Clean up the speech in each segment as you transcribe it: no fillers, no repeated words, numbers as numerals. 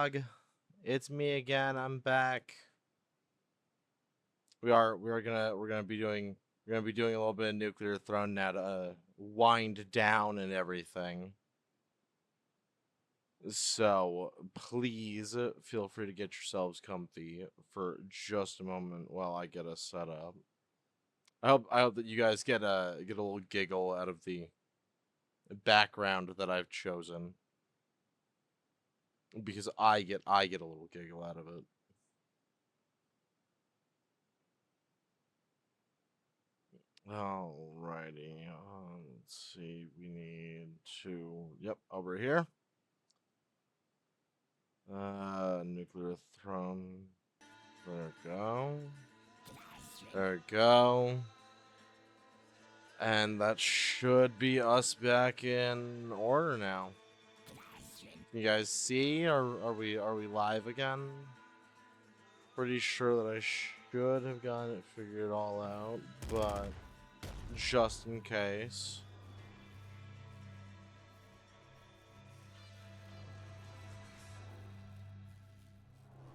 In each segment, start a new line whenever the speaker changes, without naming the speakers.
Dog, it's me again. I'm back. We're gonna be doing a little bit of Nuclear Throne now to wind down and everything. So please feel free to get yourselves comfy for just a moment while I get us set up. I hope that you guys get a little giggle out of the background that I've chosen because I get a little giggle out of it. Alrighty. Let's see. We need to. Yep, over here. Nuclear Throne. There we go. There we go. And that should be us back in order now. You guys see? Are we live again? Pretty sure that I should have gotten it figured all out, but just in case.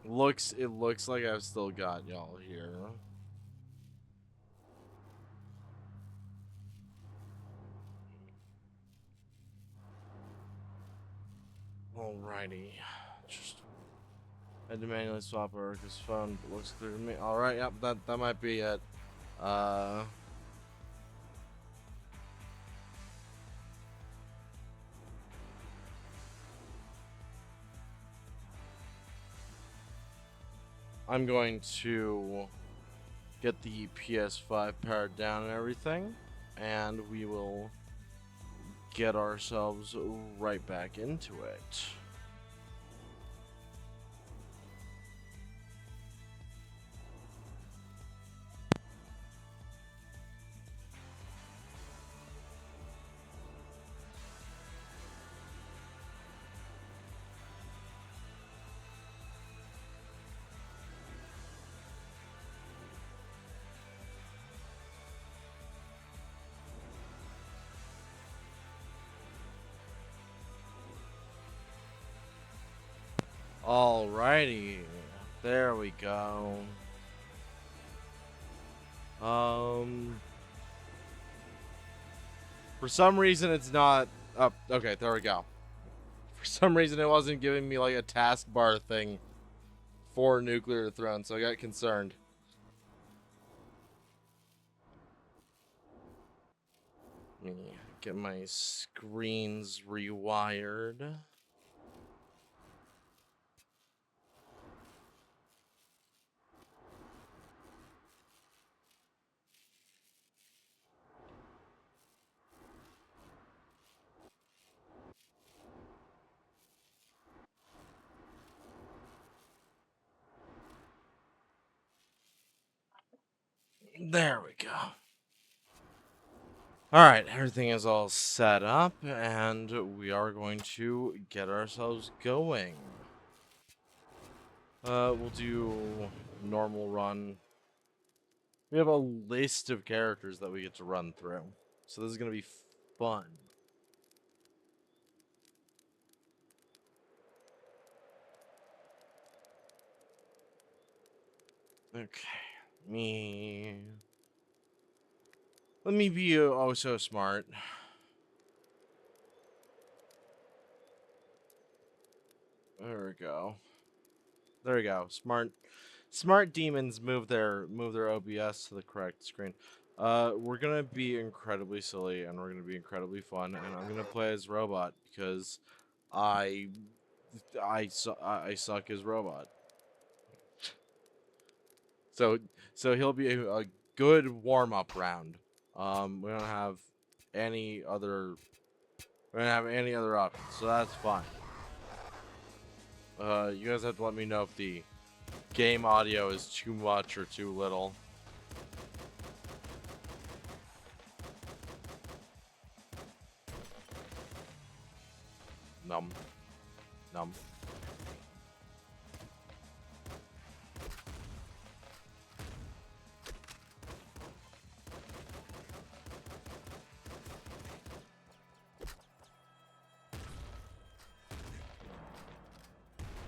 It looks like I've still got y'all here. Alrighty. Just had to manually swap Erica's phone, but looks clear to me. Alright, yep, that might be it. Uh I'm going to get the PS5 powered down and everything, and we will get ourselves right back into it. Alrighty, there we go. For some reason it's not. Oh, okay, there we go. For some reason it wasn't giving me like a taskbar thing for Nuclear Throne, so I got concerned. Let me get my screens rewired. There we go. Alright, everything is all set up, and we are going to get ourselves going. We'll do normal run. We have a list of characters that we get to run through, so this is going to be fun. Okay, let me be oh so smart. There we go. There we go. Smart demons move their OBS to the correct screen. We're gonna be incredibly silly and we're gonna be incredibly fun, and I'm gonna play as Robot because I I suck as Robot. So he'll be a good warm up round. We don't have any other options, so that's fine. You guys have to let me know if the game audio is too much or too little. Num. Num.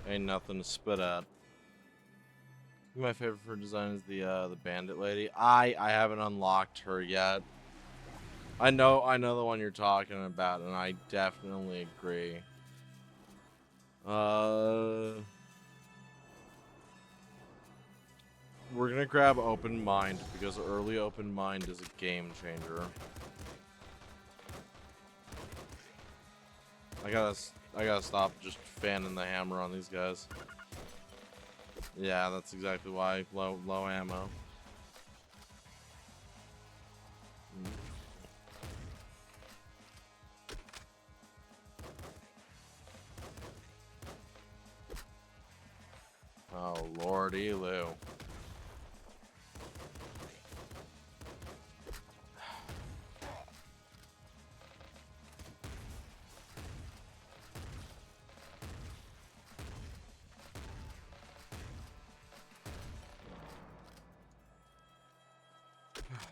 Ain't nothing to spit at. My favorite for design is the bandit lady. I haven't unlocked her yet. I know the one you're talking about, and I definitely agree. We're gonna grab Open Mind because early Open Mind is a game changer. I gotta stop just fanning the hammer on these guys. Yeah, that's exactly why. Low ammo. Oh, Lordy Lou.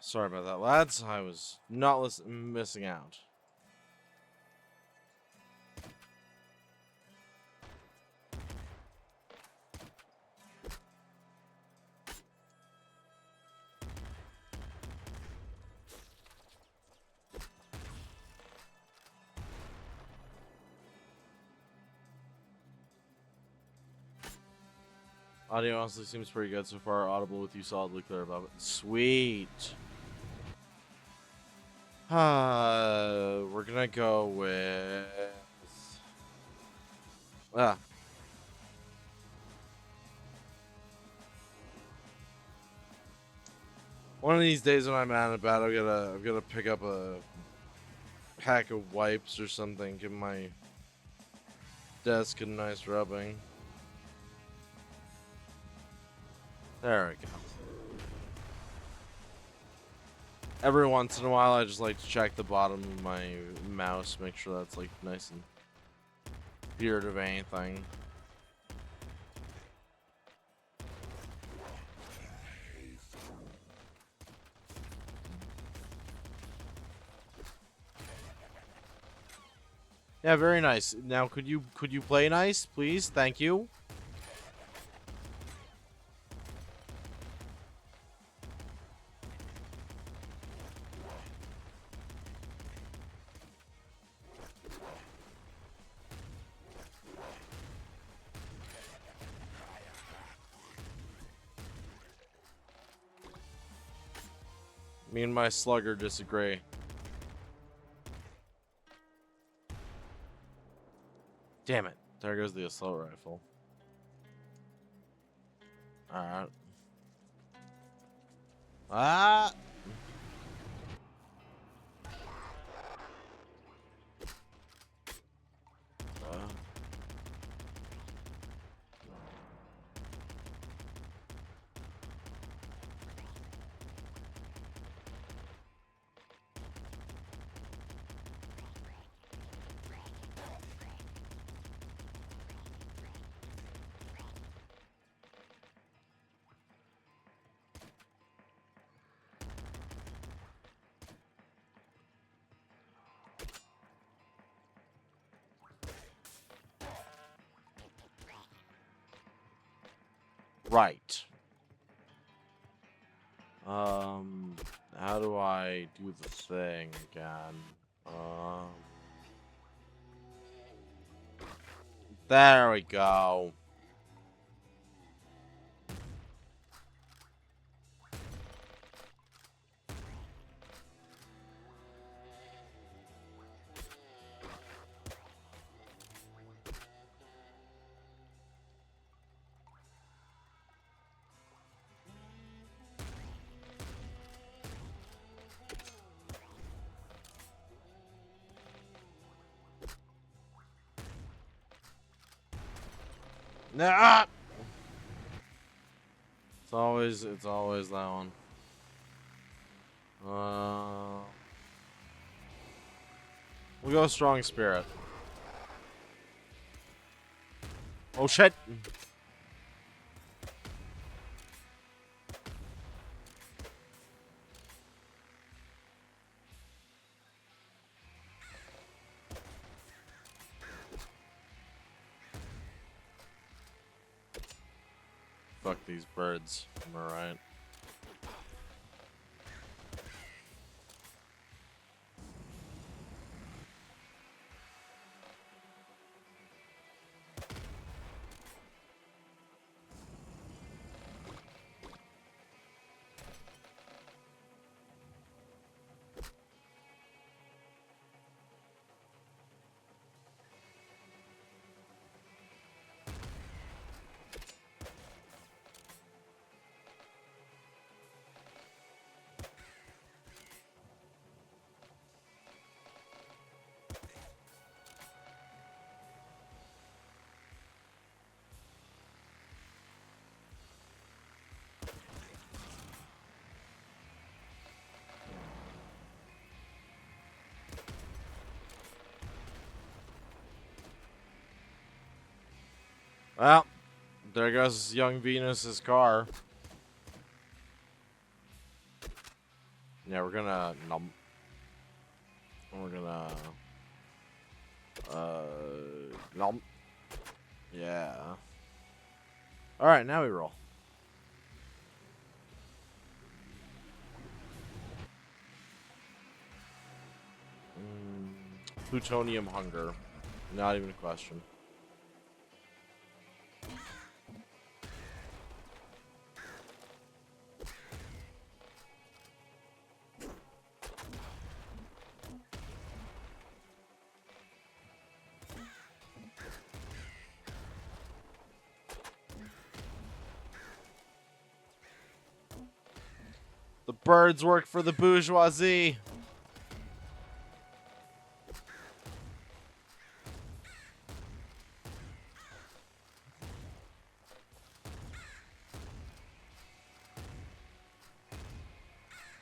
Sorry about that, lads. I was not missing out. Audio honestly seems pretty good so far. Audible with you solidly clear above it. Sweet. We're gonna go with one of these days when I'm out and about, I'm gonna pick up a pack of wipes or something. Give my desk a nice rubbing. There we go. Every once in a while, I just like to check the bottom of my mouse, make sure that's like nice and cleared of anything. Yeah, very nice. Now, could you play nice, please? Thank you. Me and my slugger disagree. Damn it. There goes the assault rifle. Alright. Ah! Right. How do I do the thing again? There we go. Nah! It's always that one. We'll go strong spirit. Oh shit! Fuck these birds. Am I right? Well, there goes young Venus's car. Yeah, we're gonna we're gonna nom. Yeah. All right, now we roll. Plutonium hunger. Not even a question. The birds work for the bourgeoisie.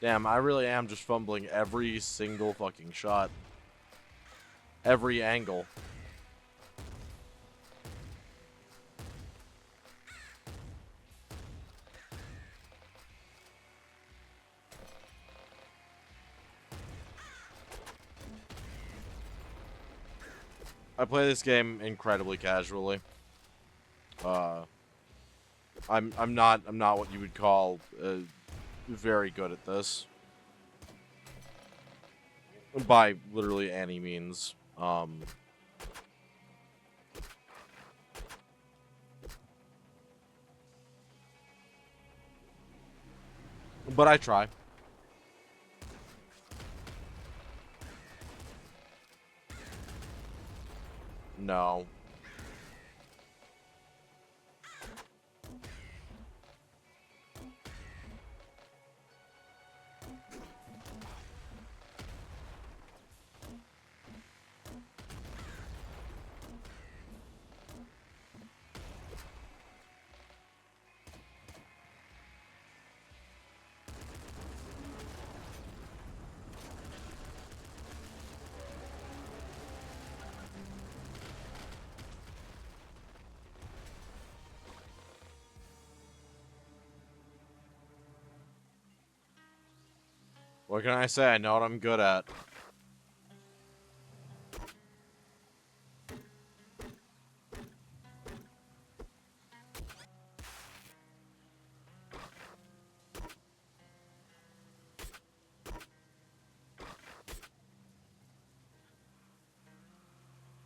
Damn, I really am just fumbling every single fucking shot. Every angle. I play this game incredibly casually. I'm not what you would call very good at this. By literally any means. But I try. No. What can I say? I know what I'm good at.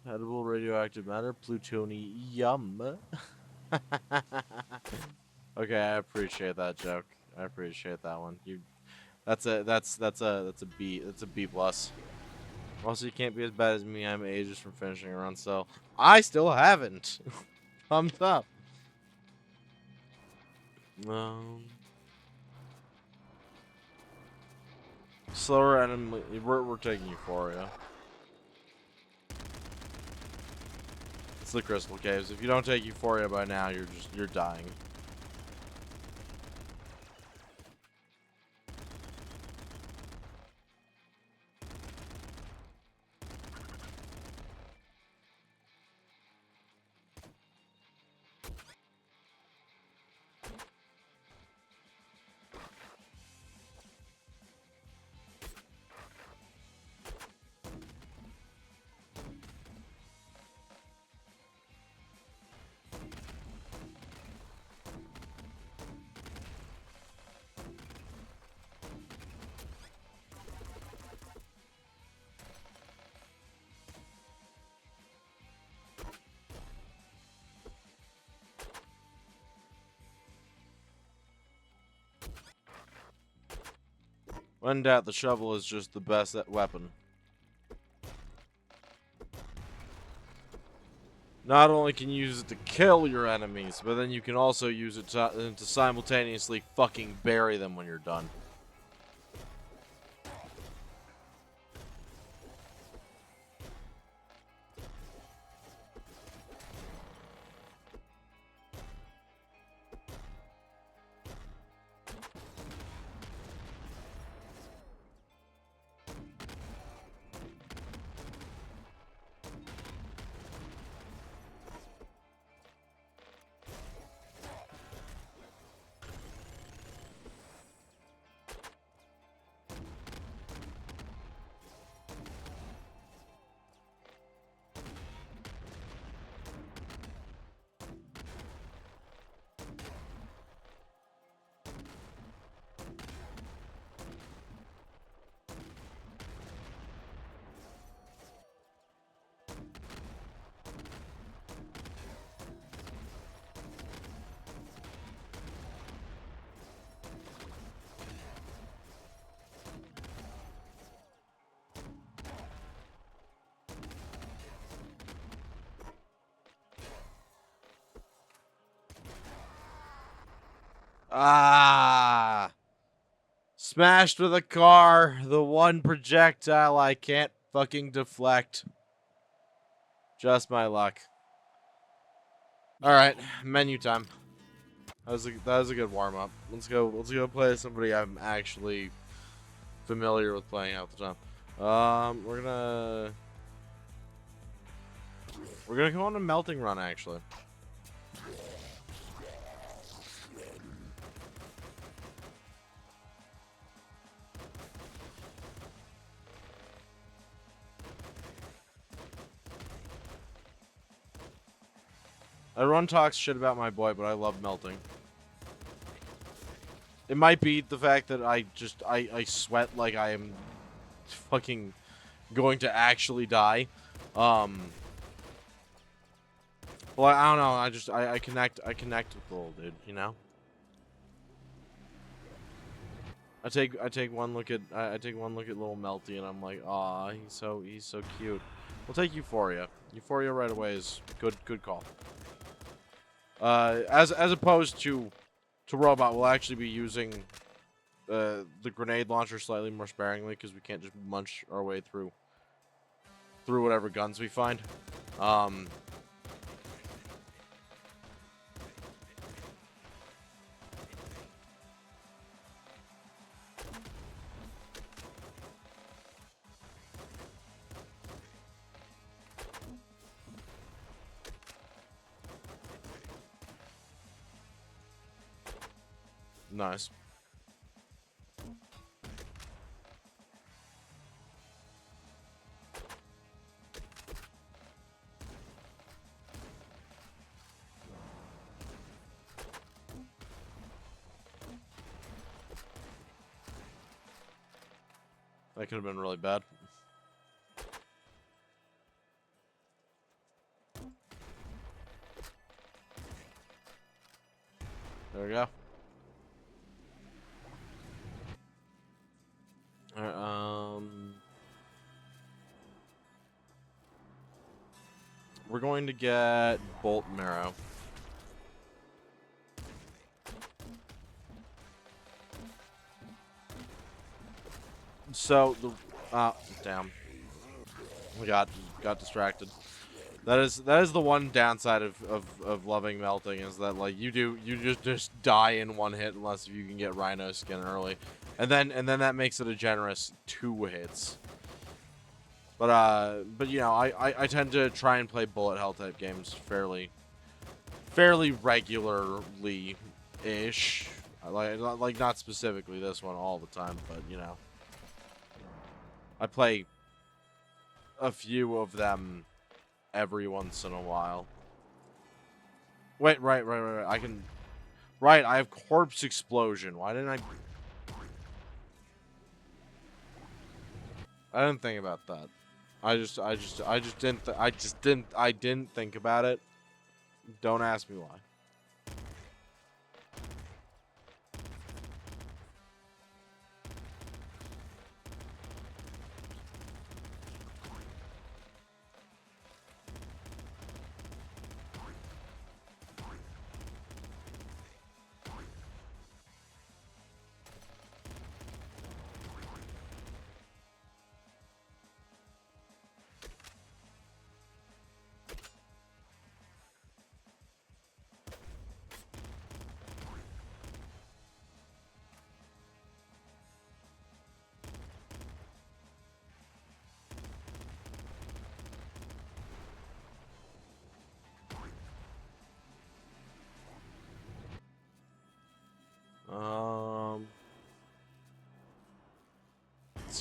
Edible radioactive matter, plutonium. Okay, I appreciate that joke. I appreciate that one. That's a B. That's a B plus. Also, you can't be as bad as me. I'm ages from finishing a run, so I still haven't. Thumbs up. Slower enemy. We're taking Euphoria. It's the Crystal Caves. If you don't take Euphoria by now, you're dying. When in doubt, the shovel is just the best weapon. Not only can you use it to kill your enemies, but then you can also use it to simultaneously fucking bury them when you're done. Ah! Smashed with a car, the one projectile I can't fucking deflect. Just my luck. Alright, menu time. That was a good warm-up. Let's go play somebody I'm actually familiar with playing out the time. We're gonna go on a melting run, actually. Everyone talks shit about my boy, but I love melting. It might be the fact that I sweat like I am fucking going to actually die. Well, I don't know. I connect with the little dude, you know. I take one look at little Melty and I'm like, aw, he's so cute. We'll take Euphoria. Euphoria right away is good call. As opposed to Robot, we'll actually be using the grenade launcher slightly more sparingly because we can't just munch our way through whatever guns we find. Nice. That could have been really bad. There we go. Alright, we're going to get Bolt Marrow. So damn. We got distracted. That is the one downside of loving melting is that like you just die in one hit unless you can get Rhino skin early. And then that makes it a generous 2 hits. But you know, I tend to try and play bullet hell type games fairly regularly ish. Like not specifically this one all the time, but you know. I play a few of them every once in a while. Wait, right. I can. Right, I have Corpse Explosion. Why didn't I? I didn't think about that. I didn't think about it. Don't ask me why.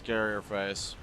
scarier face.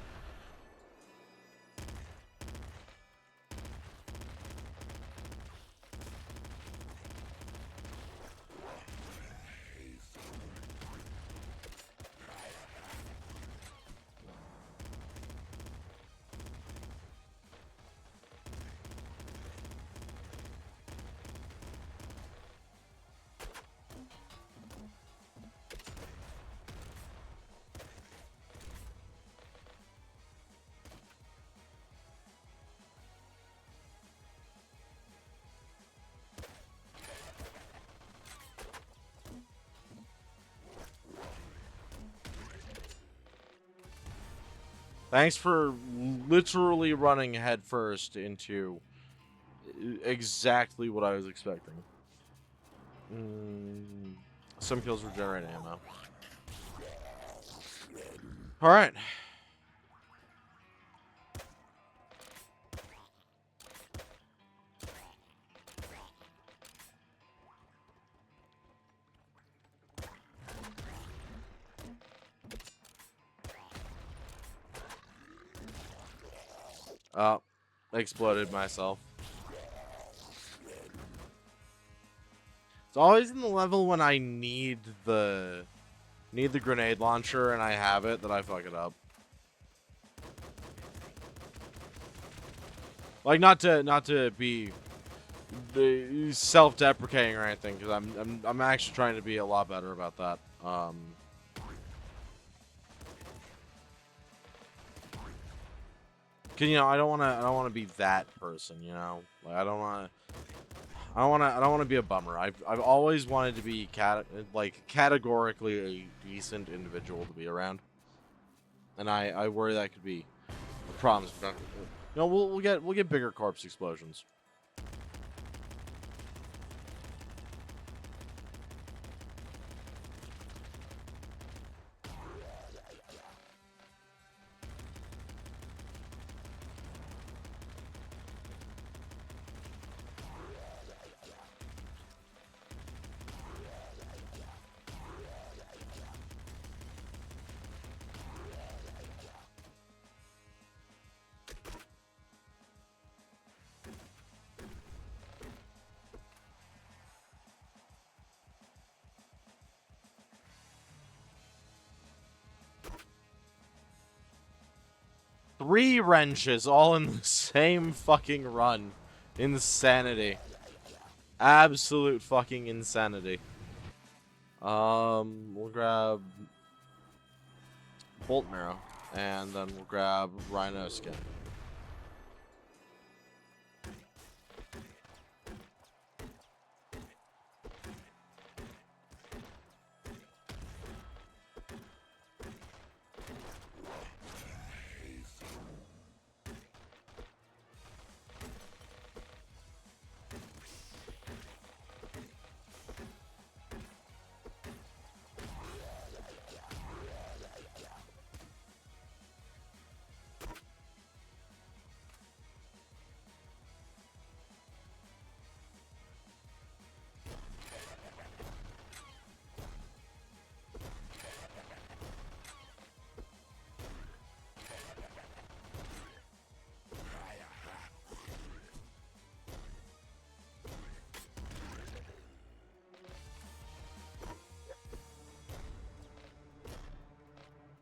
Thanks for literally running headfirst into exactly what I was expecting. Some kills regenerate ammo. Alright. Oh, exploded myself. It's always in the level when I need the grenade launcher and I have it that I fuck it up. Like not to be self-deprecating or anything, because I'm actually trying to be a lot better about that. Cause you know I don't wanna be that person, you know. Like I don't wanna be a bummer. I've always wanted to be categorically a decent individual to be around, and I worry that could be a problem. You know, we'll get bigger corpse explosions. Three wrenches all in the same fucking run. Insanity. Absolute fucking insanity. We'll grab Bolt Marrow, and then we'll grab Rhino Skin.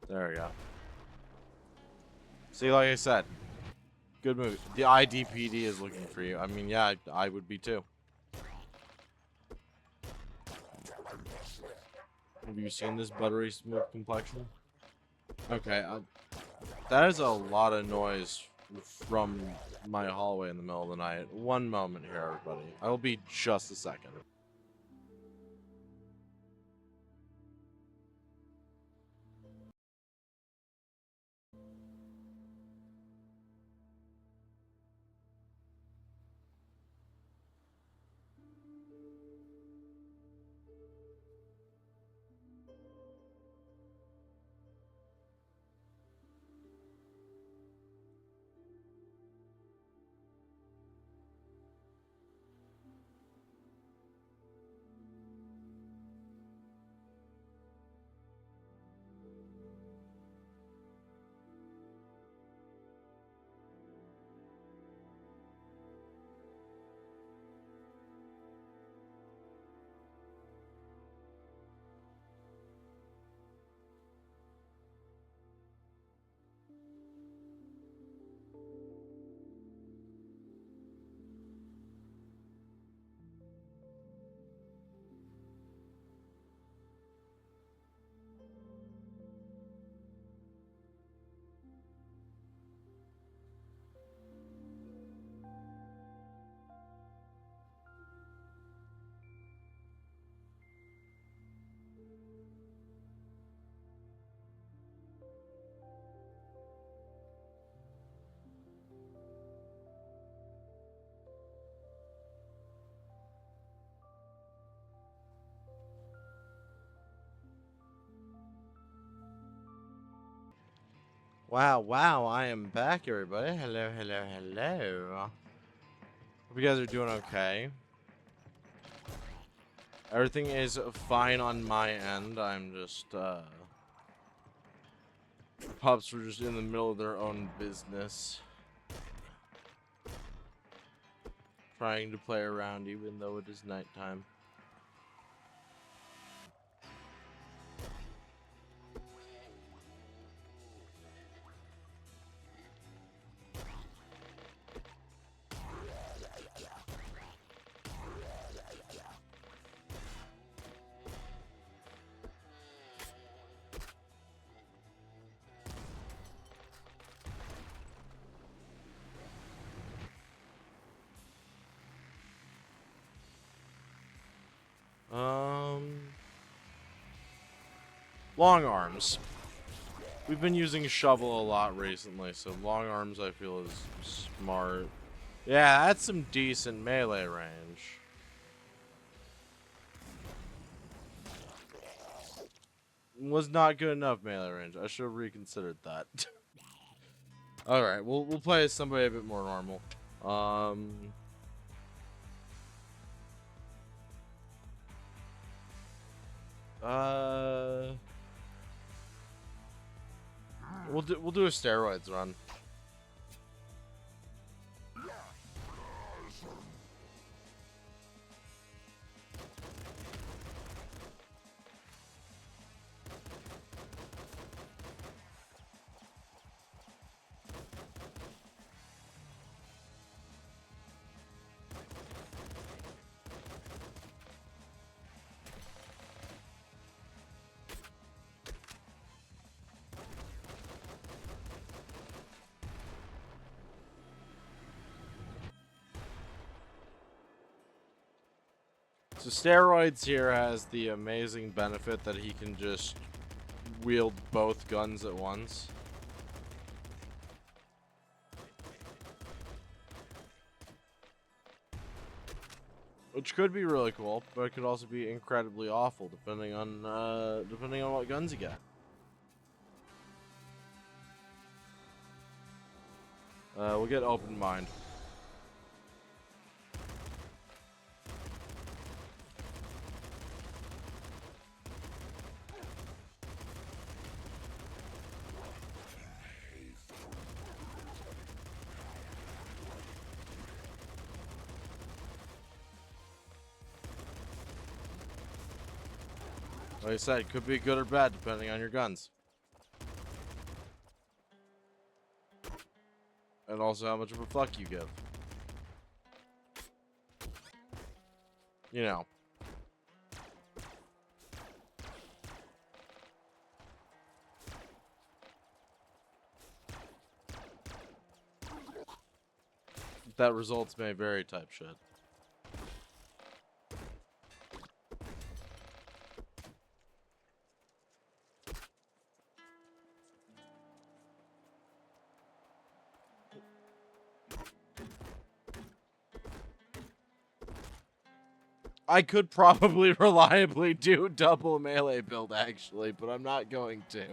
There we go. See, like I said, good movie. The IDPD is looking for you. I mean, yeah, I would be too. Have you seen this buttery smooth complexion? Okay, that is a lot of noise from my hallway in the middle of the night. One moment here, everybody. I will be just a second. Wow, I am back, everybody. Hello. Hope you guys are doing okay. Everything is fine on my end. I'm just, pups were just in the middle of their own business. Trying to play around even though it is nighttime. Long arms. We've been using shovel a lot recently, so long arms I feel is smart. Yeah, that's some decent melee range. Was not good enough melee range. I should have reconsidered that. All right, we'll play as somebody a bit more normal. We'll do a steroids run. So steroids here has the amazing benefit that he can just wield both guns at once. Which could be really cool, but it could also be incredibly awful depending on what guns you get. We'll get open mind. Like I said, it could be good or bad depending on your guns. And also how much of a fuck you give. You know. That results may vary type shit. I could probably reliably do double melee build actually, but I'm not going to.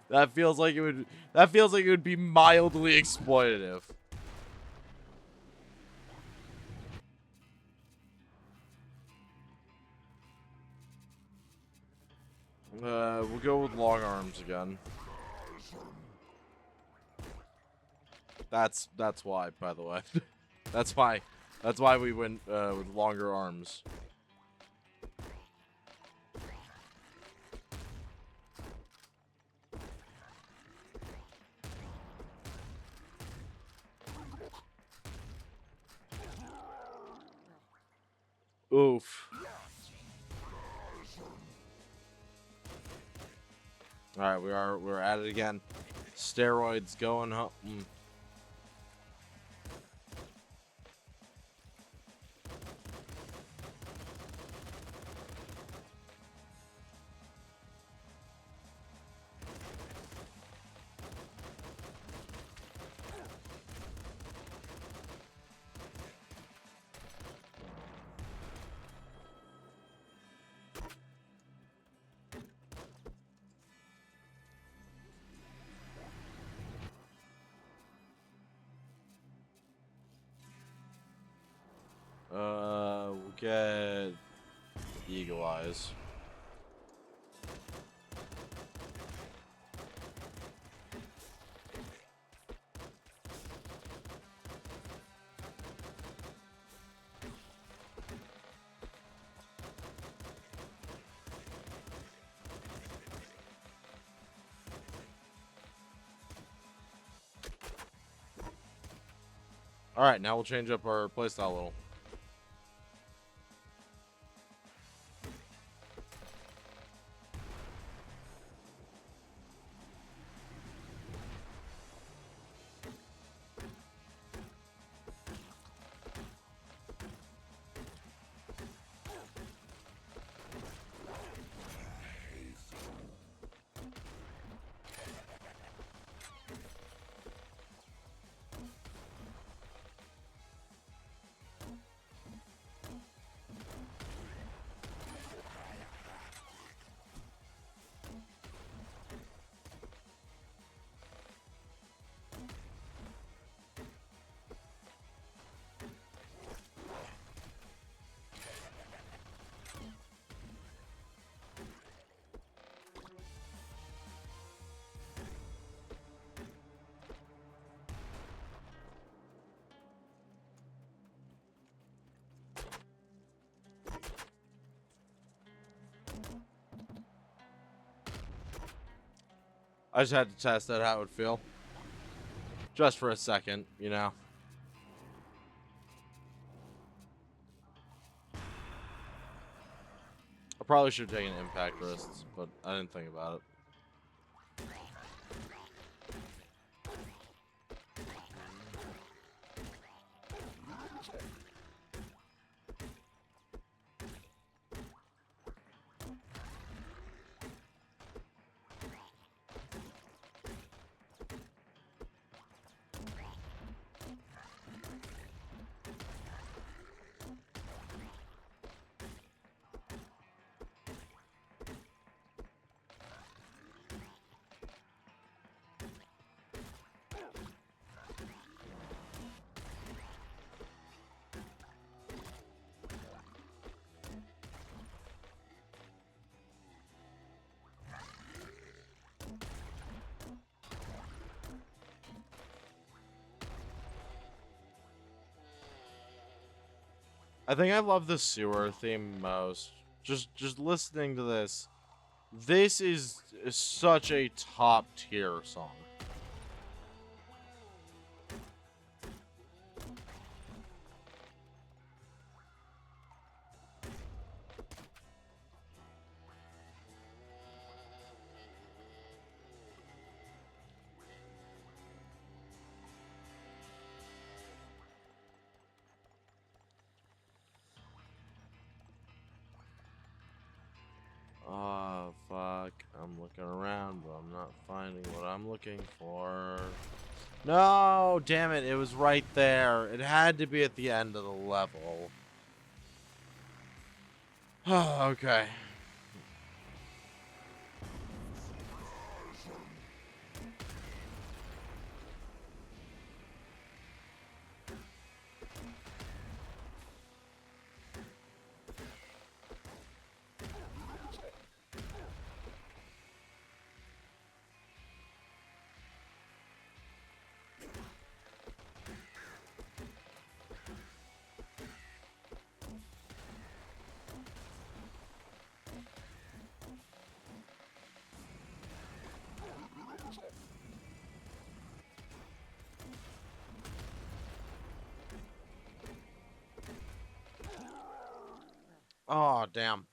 That feels like it would be mildly exploitative. We'll go with long arms again. That's why, by the way. That's why we went with longer arms. Oof. All right, we're at it again. Steroids going home. Eagle Eyes. Alright, now we'll change up our playstyle a little. I just had to test out how it would feel. Just for a second, you know. I probably should have taken impact risks, but I didn't think about it. I think I love the sewer theme most. Just listening to this. This is such a top tier song. Oh, fuck. I'm looking around, but I'm not finding what I'm looking for. No, damn it. It was right there. It had to be at the end of the level. Okay. Oh, damn.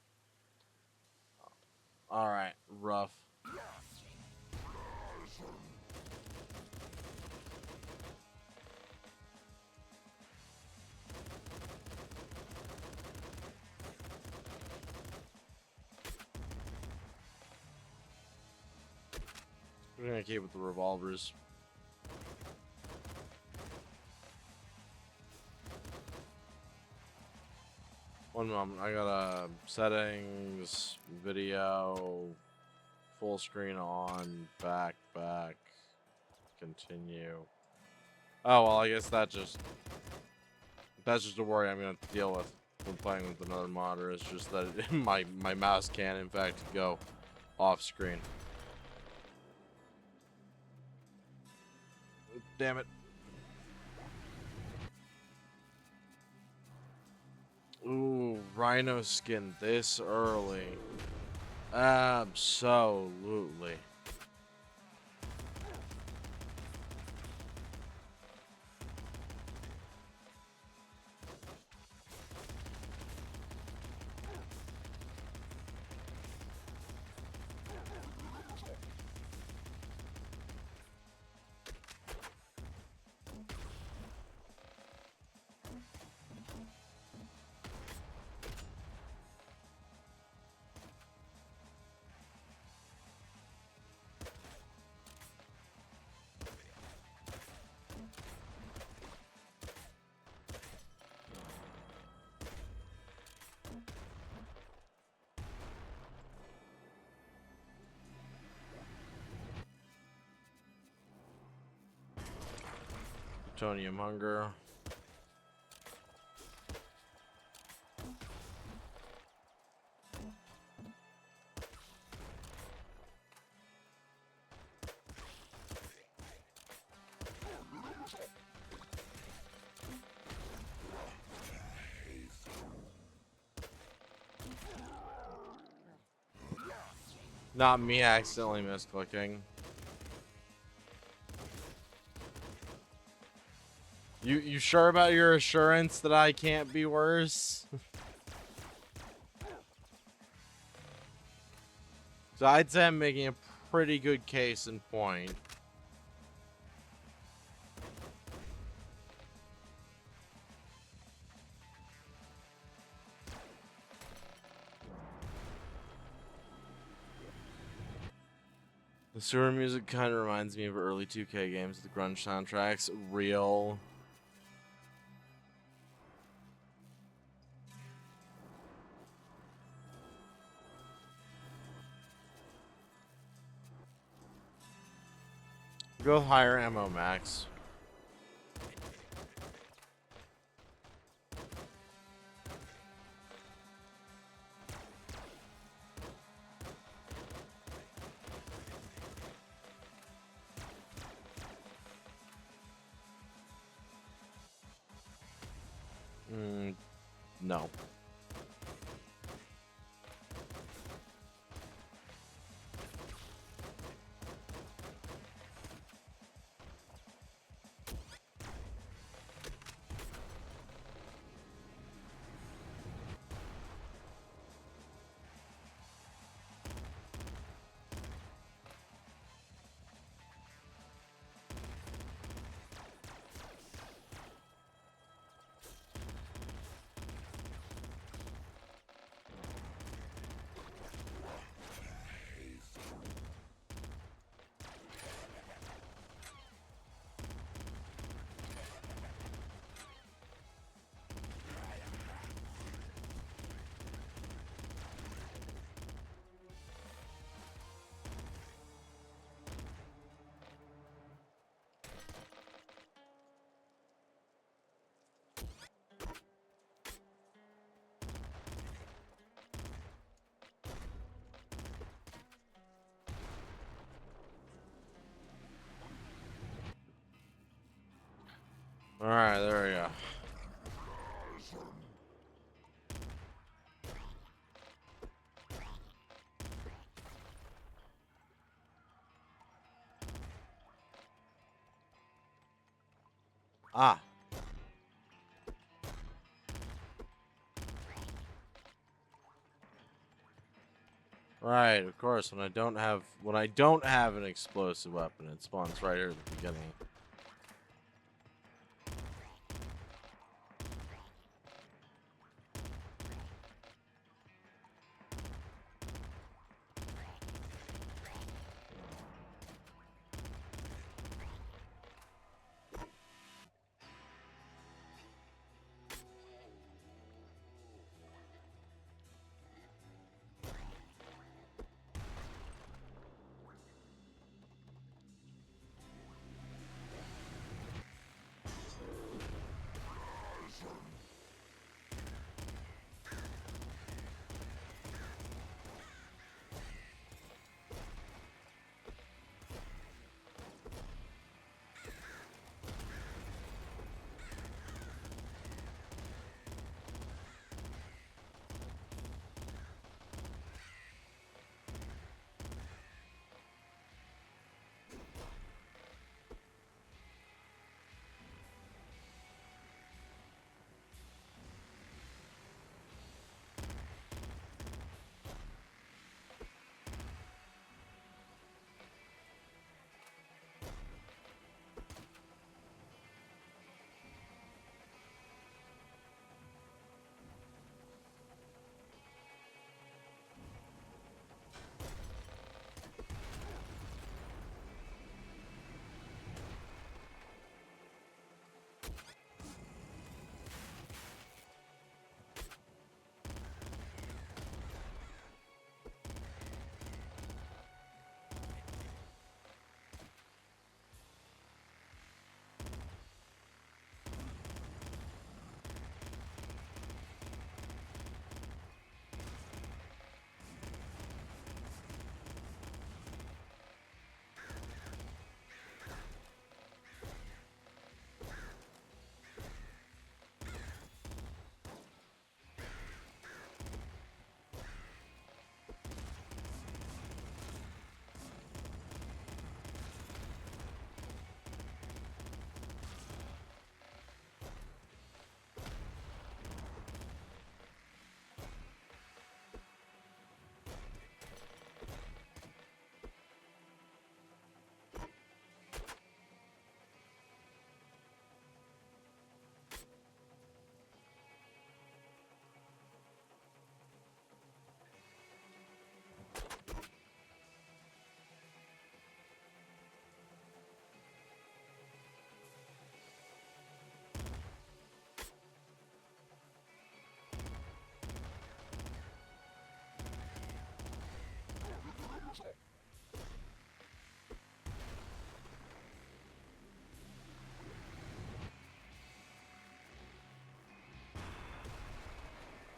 Alright, rough. We're gonna keep with the revolvers. One moment, I got settings, video, full screen on, back, continue. Oh, well, I guess that's just a worry I'm gonna have to deal with. when playing with another modder. It's just that my mouse can in fact go off screen. Damn it. Ooh, rhino skin this early. Absolutely. Plutonium hunger. Not me accidentally misclicking. You sure about your assurance that I can't be worse? So I'd say I'm making a pretty good case in point. The sewer music kind of reminds me of early 2K games, the grunge soundtracks. Real. Go higher ammo max. No. Alright, there we go. Ah. Right, of course, when I don't have an explosive weapon, it spawns right here at the beginning.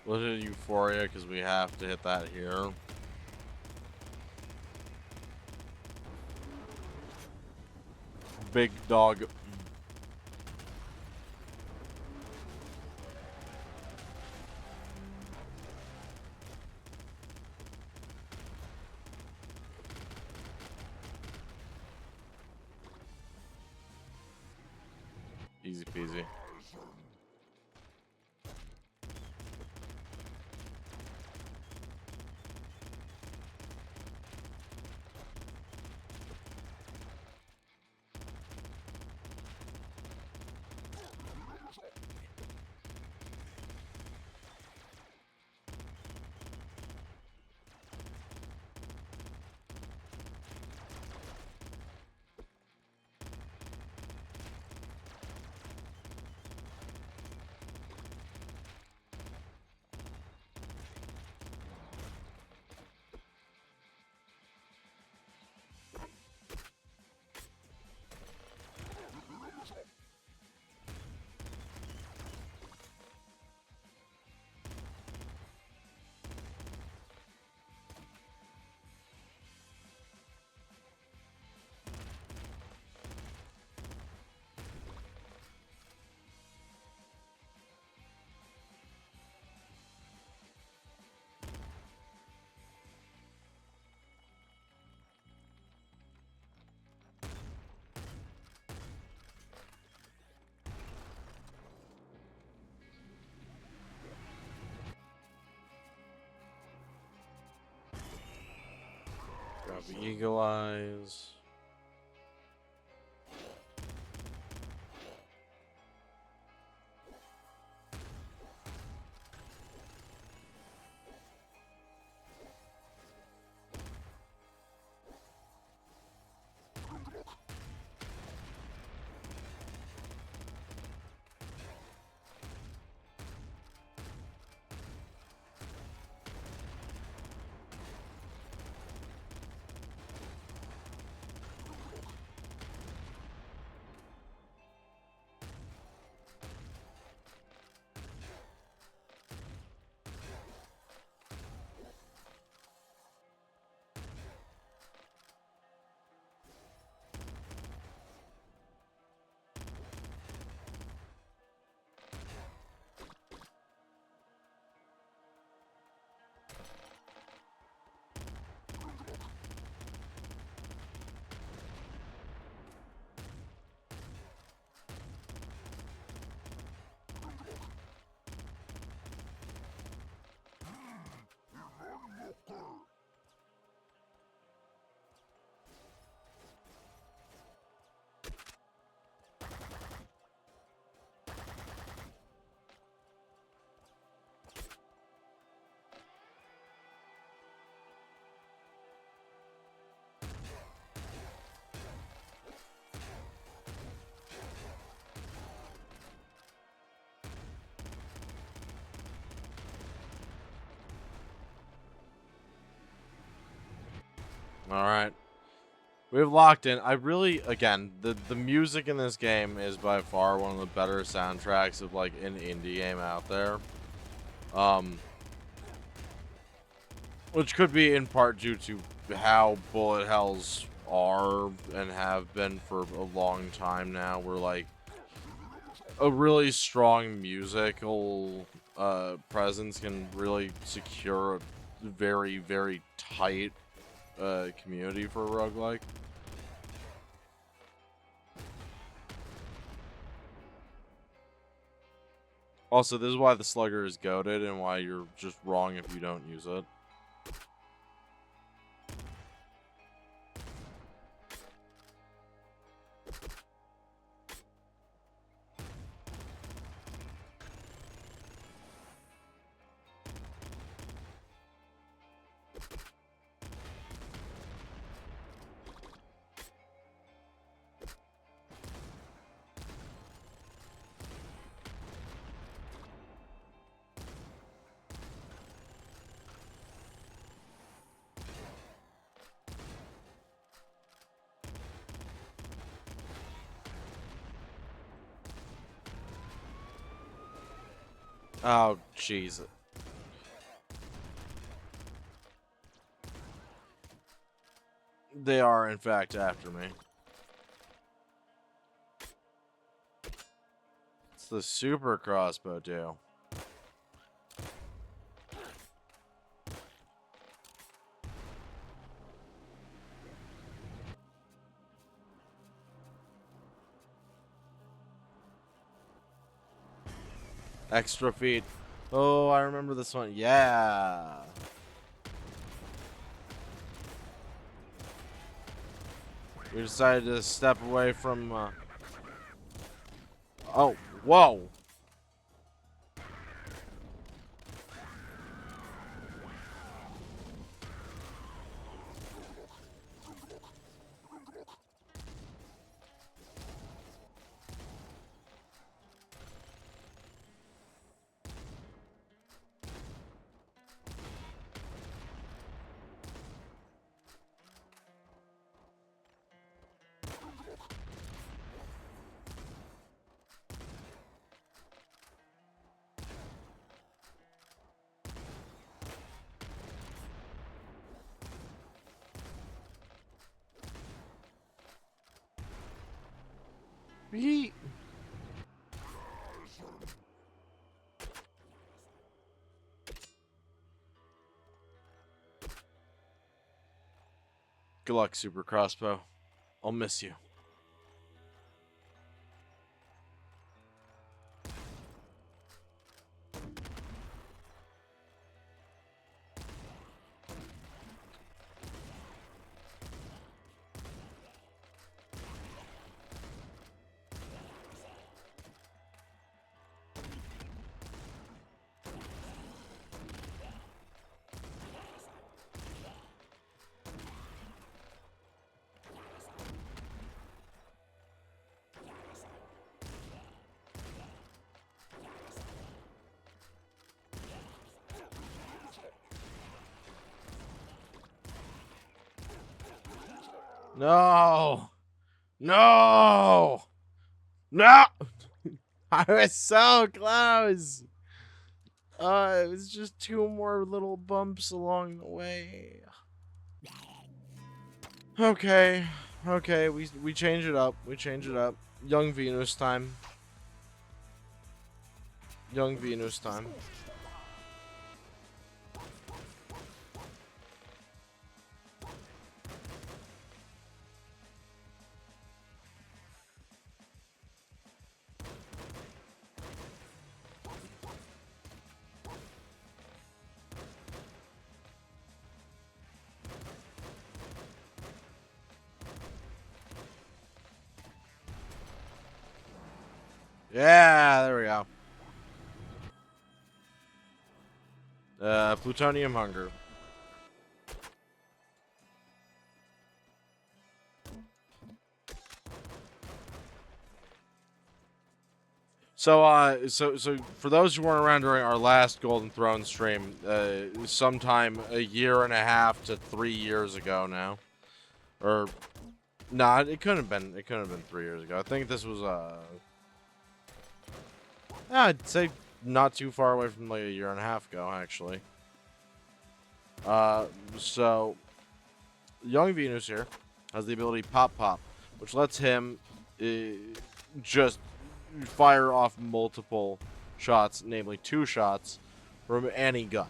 Let's hit Euphoria because we have to hit that here. Big dog. Easy peasy. Grab Eagle Eyes. Alright. We've locked in. I really, again, the music in this game is by far one of the better soundtracks of, like, an indie game out there. Which could be in part due to how bullet hells are and have been for a long time now. Where, like, a really strong musical presence can really secure a very, very tight community for a roguelike. Also, this is why the Slugger is goated and why you're just wrong if you don't use it. Oh, jeez. They are, in fact, after me. It's the super crossbow do. Extra feet. Oh, I remember this one. Yeah. We decided to step away from. Oh, whoa. Yeet. Good luck, super crossbow. I'll miss you. No. No. No. I was so close. It was just 2 more little bumps along the way. Okay. Okay, we change it up. We change it up. Young Venus time. Young Venus time. Yeah, there we go. Plutonium hunger. So for those who weren't around during our last Golden Throne stream, sometime a year and a half to 3 years ago now, or nah, it couldn't have been. It couldn't have been 3 years ago. I think this was I'd say not too far away from like a year and a half ago, actually. So Young Venus here has the ability Pop Pop, which lets him just fire off multiple shots, namely 2 shots from any gun.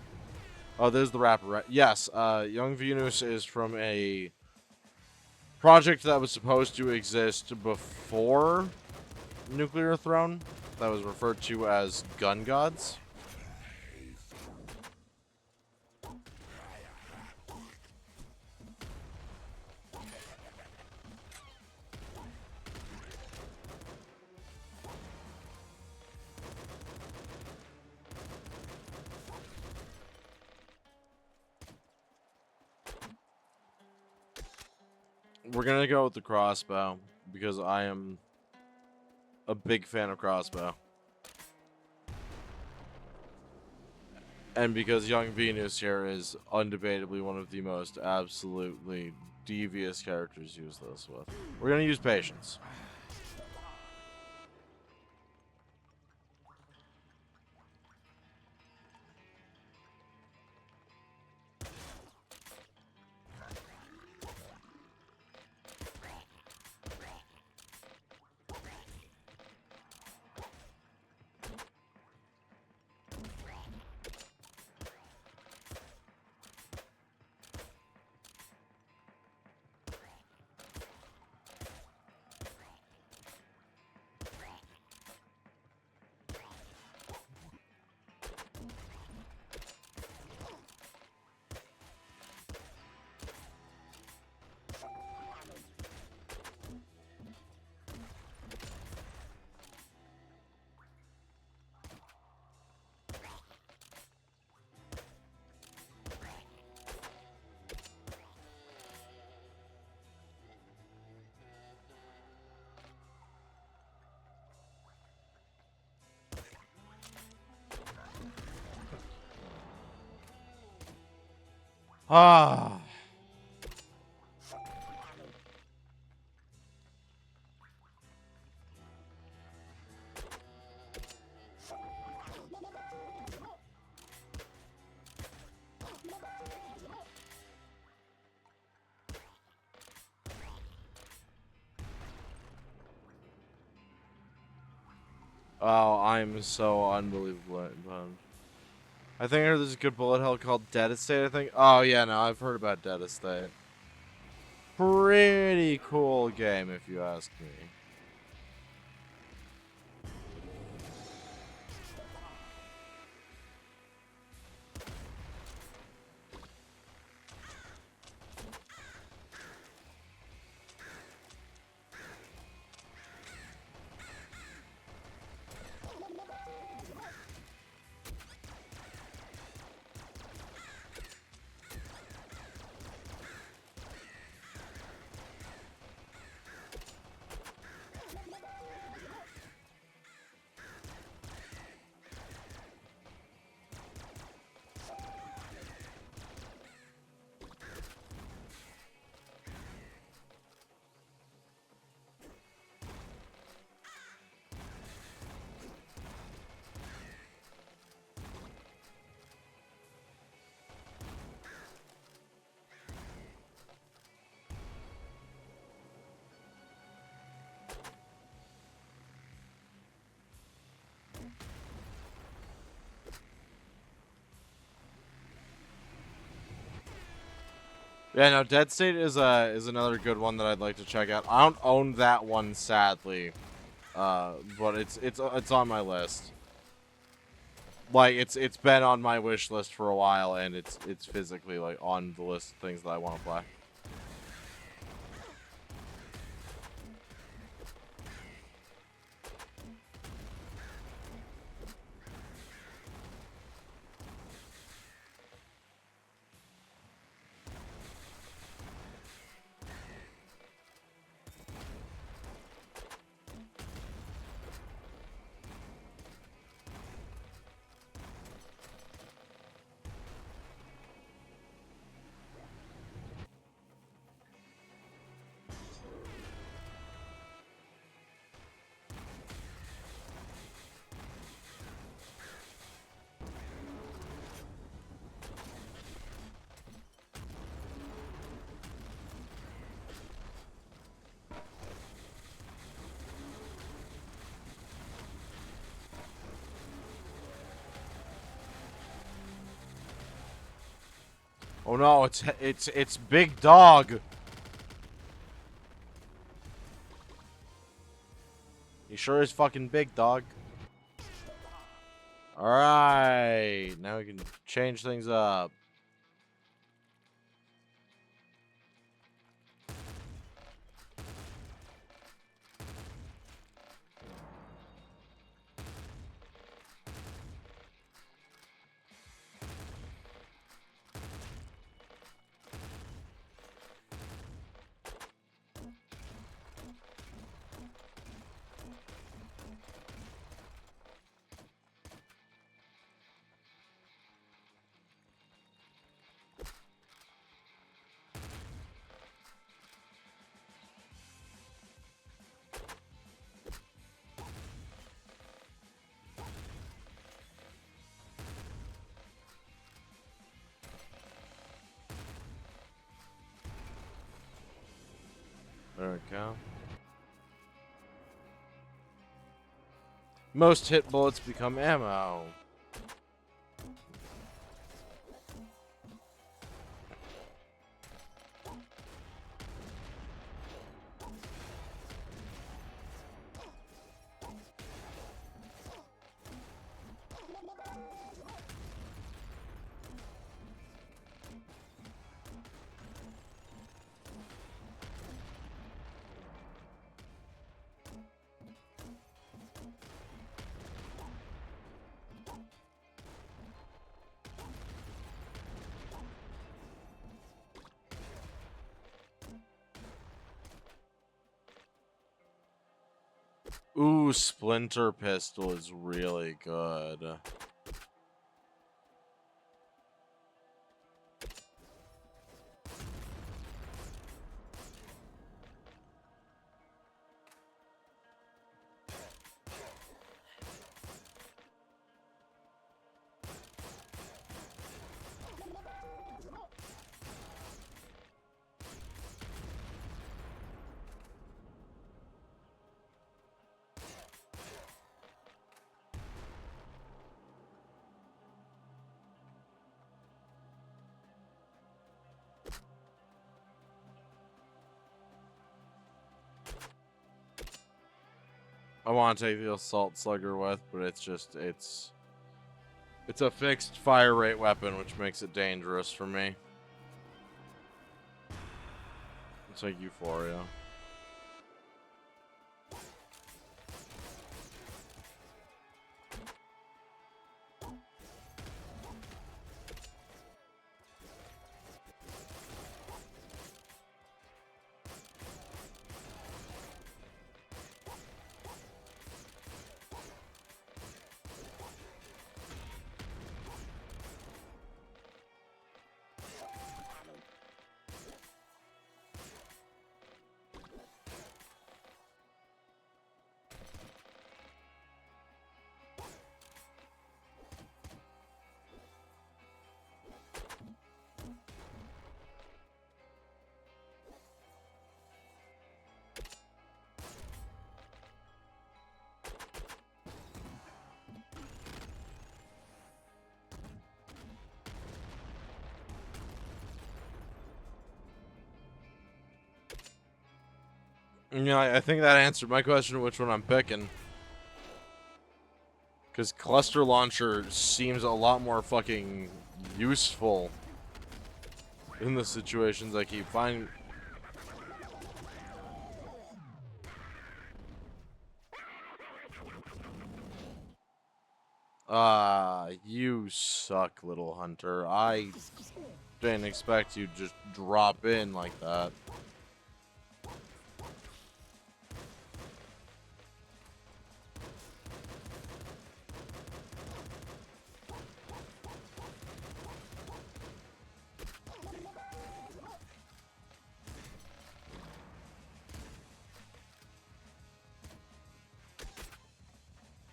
Oh, there's the wrapper, right? Yes, Young Venus is from a project that was supposed to exist before Nuclear Throne that was referred to as Gun Gods. We're gonna go with the crossbow because I am a big fan of crossbow. And because Young Venus here is undebatably one of the most absolutely devious characters to use this with. We're gonna use patience. Ah. Oh, I'm so unbelievable. I think I heard there's a good bullet hell called Dead Estate, I think. Oh, yeah, no, I've heard about Dead Estate. Pretty cool game, if you ask me. Yeah, no, Dead State is another good one that I'd like to check out. I don't own that one, sadly, but it's on my list. Like it's been on my wish list for a while, and it's physically like on the list of things that I want to play. Oh no, it's Big Dog. He sure is fucking big, dog. All right, now we can change things up. There we go. Most hit bullets become ammo. Ooh, Splinter Pistol is really good. I want to take the assault slugger with, but it's a fixed fire rate weapon, which makes it dangerous for me. It's like Euphoria. Yeah, I think that answered my question of which one I'm picking. Because Cluster Launcher seems a lot more fucking useful in the situations I keep finding. You suck, little hunter. I didn't expect you to just drop in like that.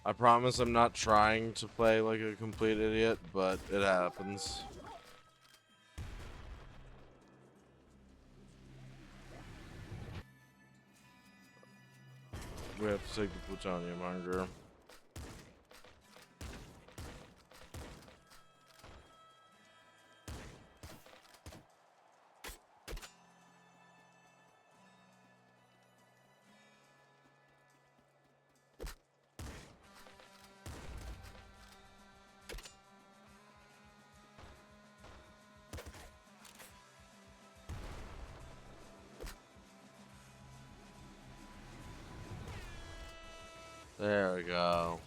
I promise I'm not trying to play like a complete idiot, but it happens. We have to take the plutonium hunger. There we go.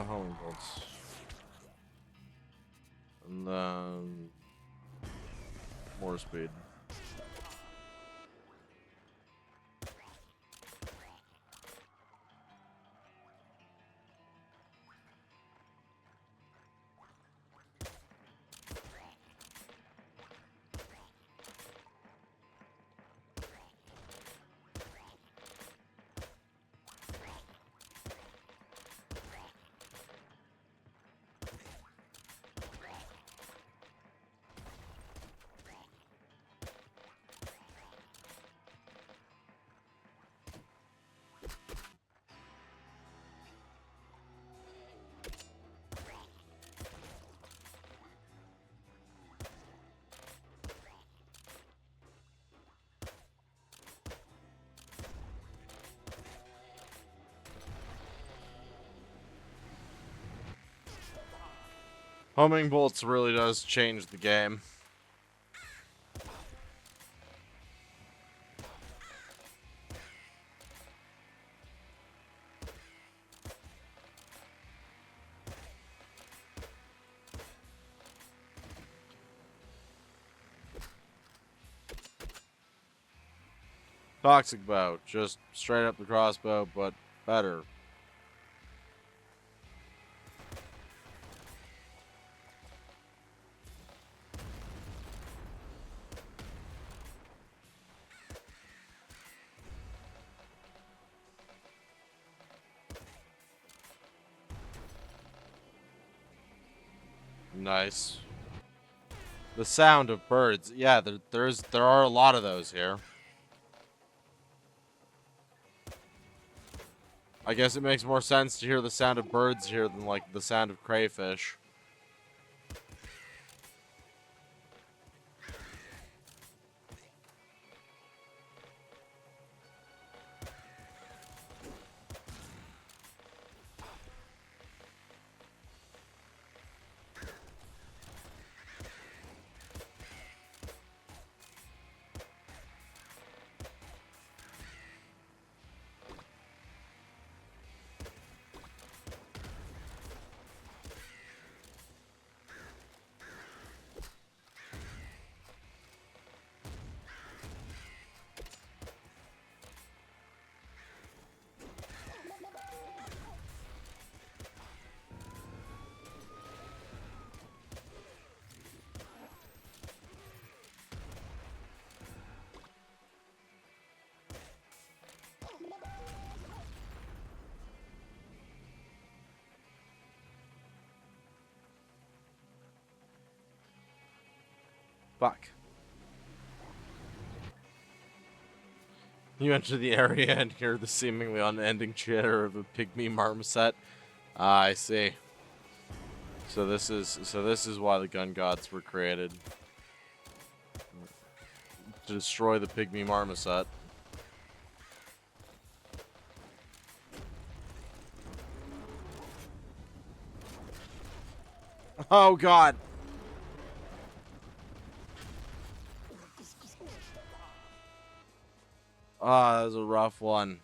Homing bolts. And then more speed. Homing bolts really does change the game. Toxic bow. Just straight up the crossbow, but better. Nice. The sound of birds. Yeah, there are a lot of those here. I guess it makes more sense to hear the sound of birds here than like the sound of crayfish. Fuck. You enter the area and hear the seemingly unending chitter of a pygmy marmoset. Ah, I see. So this is why the gun gods were created. To destroy the pygmy marmoset. Oh god. Ah, that was a rough one.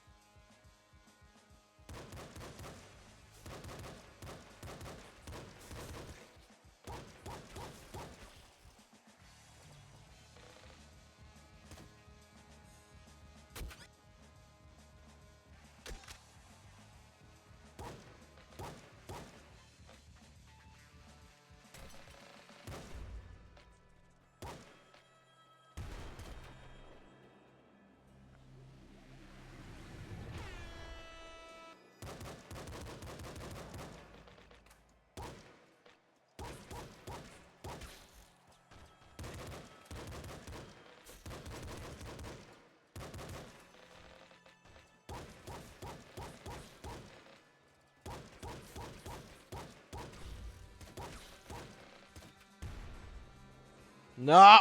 No.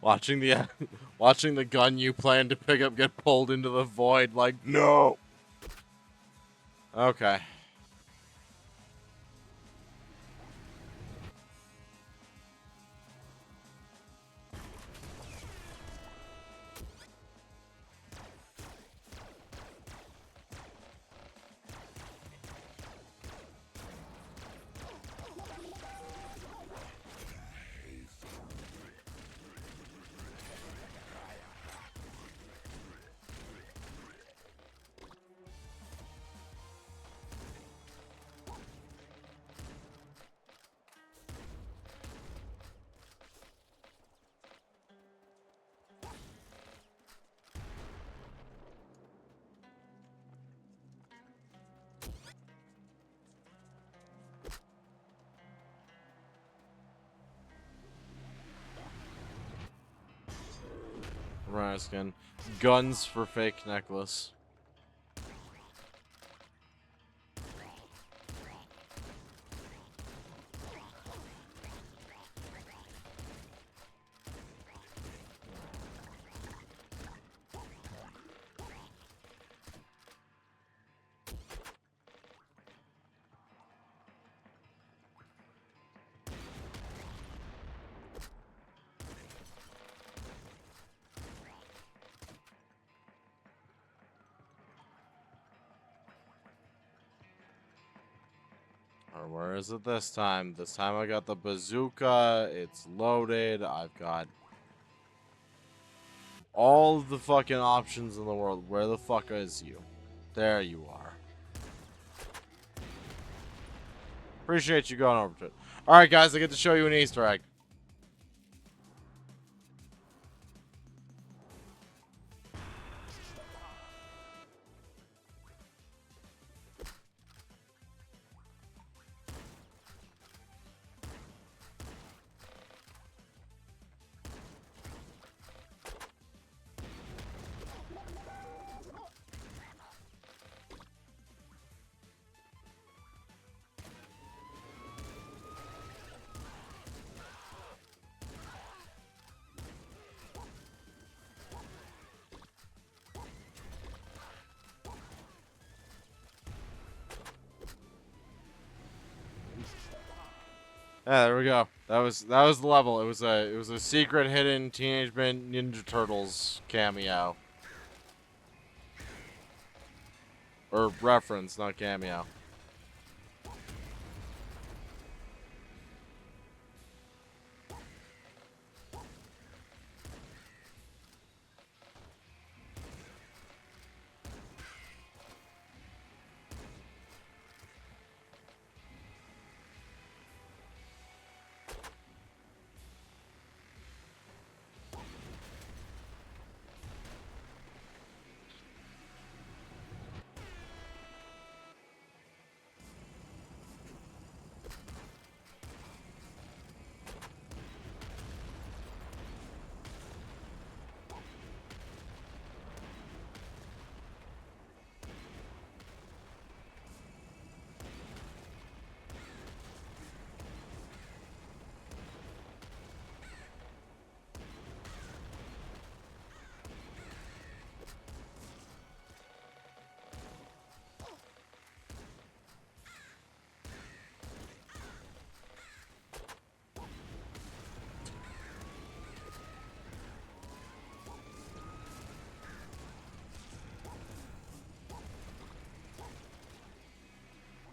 Watching the watching the gun you plan to pick up get pulled into the void like no. Okay. Raskin. Guns for fake necklace. Or where is it this time? This time I got the bazooka. It's loaded. I've got all of the fucking options in the world. Where the fuck is you? There you are. Appreciate you going over to it. Alright, guys, I get to show you an Easter egg. Yeah, there we go. That was the level. It was a secret hidden Teenage Mutant Ninja Turtles cameo. Or reference, not cameo.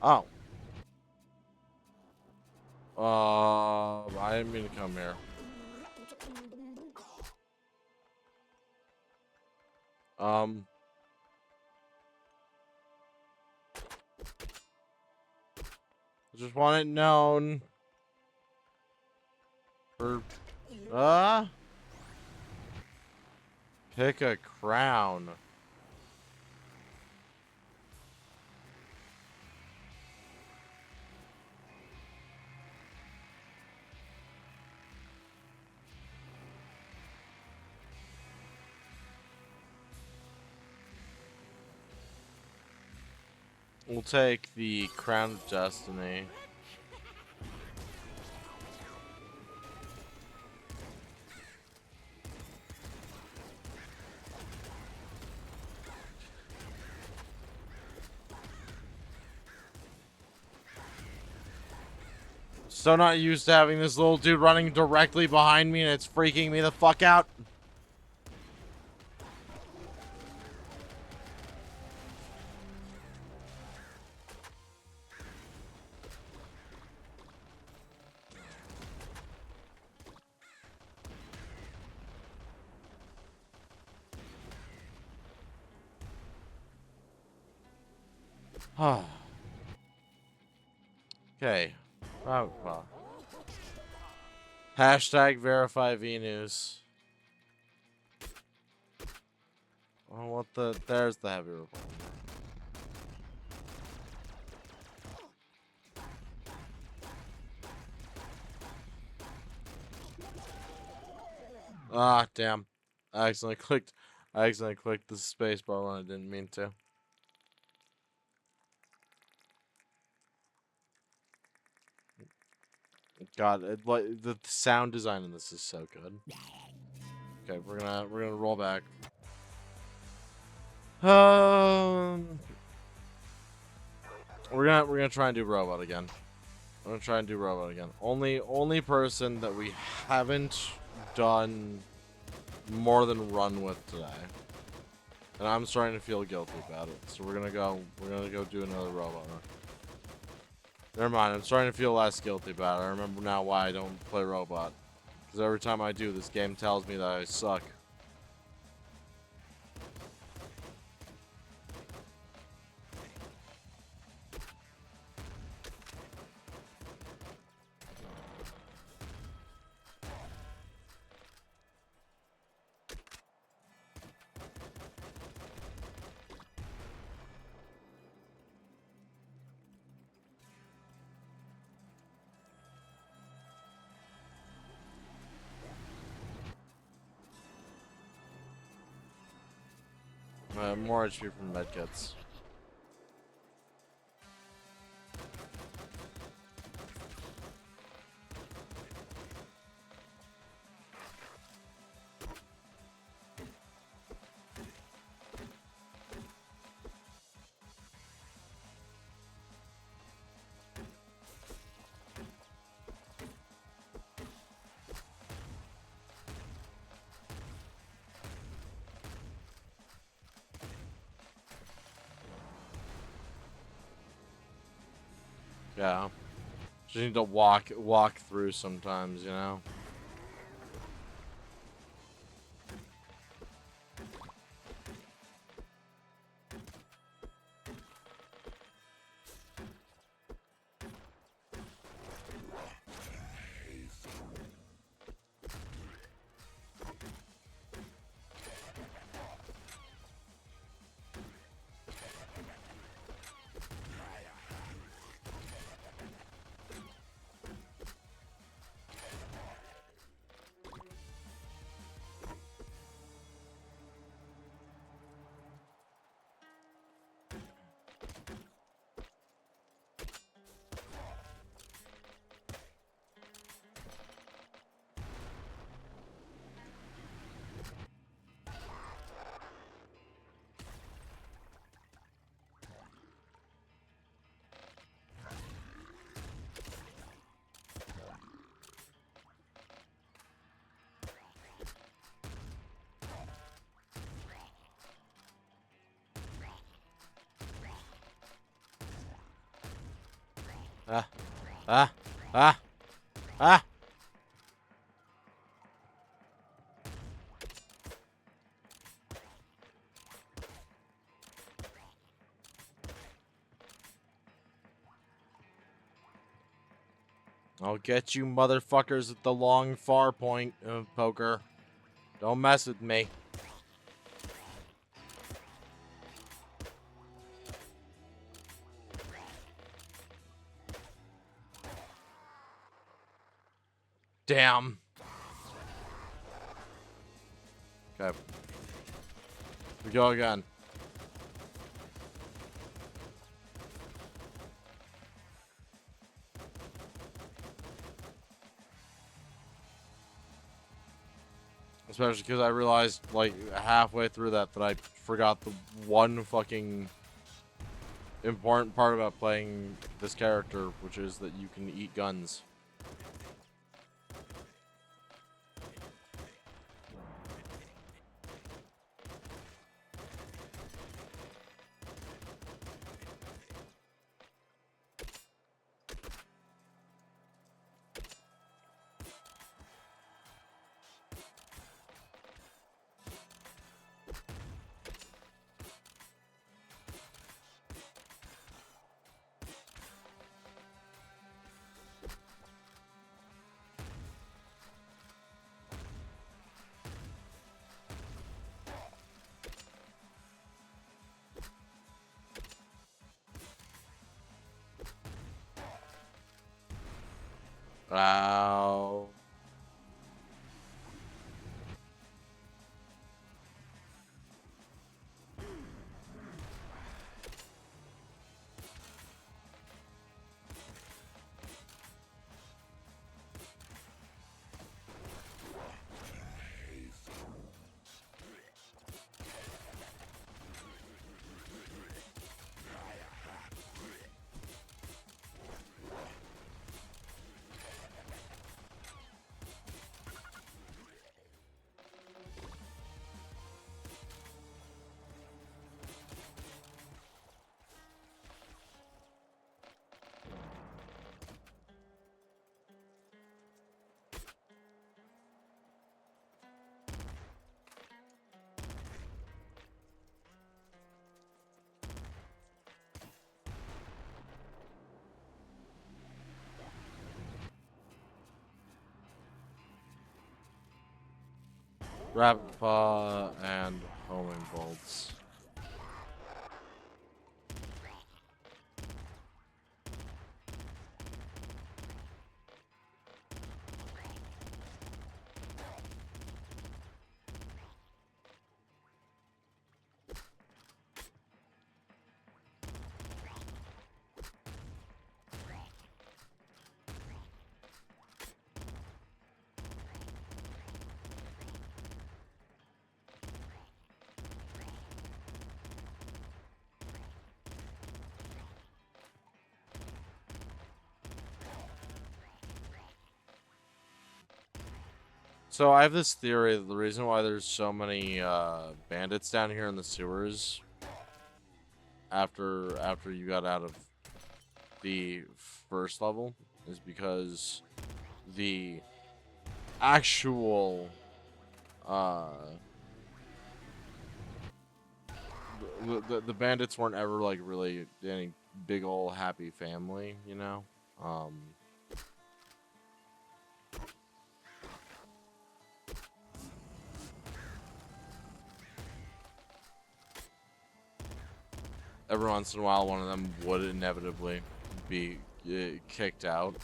Oh. I didn't mean to come here. I just want it known. For, pick a crown. We'll take the Crown of Destiny. So not used to having this little dude running directly behind me, and it's freaking me the fuck out. Okay. Oh, well. Hashtag verify VNews. Oh, what the? There's the heavy revolver. Ah, damn. I accidentally clicked the space bar when I didn't mean to. God, the sound design in this is so good. Okay, we're gonna roll back. We're gonna try and do robot again. I'm gonna try and do robot again. Only person that we haven't done more than run with today. And I'm starting to feel guilty about it. So we're gonna go do another robot run. Never mind, I'm starting to feel less guilty about it. I remember now why I don't play robot. Because every time I do, this game tells me that I suck. more HP from medkits. Yeah. Just need to walk through sometimes, you know? Ah, ah, ah, ah! I'll get you motherfuckers at the long far point of poker. Don't mess with me. Damn. Okay. We go again. Especially because I realized, like, halfway through that I forgot the one fucking important part about playing this character, which is that you can eat guns. Ow. Rapid Paw and homing bolts. So I have this theory that the reason why there's so many bandits down here in the sewers after you got out of the first level is because the actual uh the bandits weren't ever like really any big old happy family, you know. Every once in a while, one of them would inevitably be kicked out,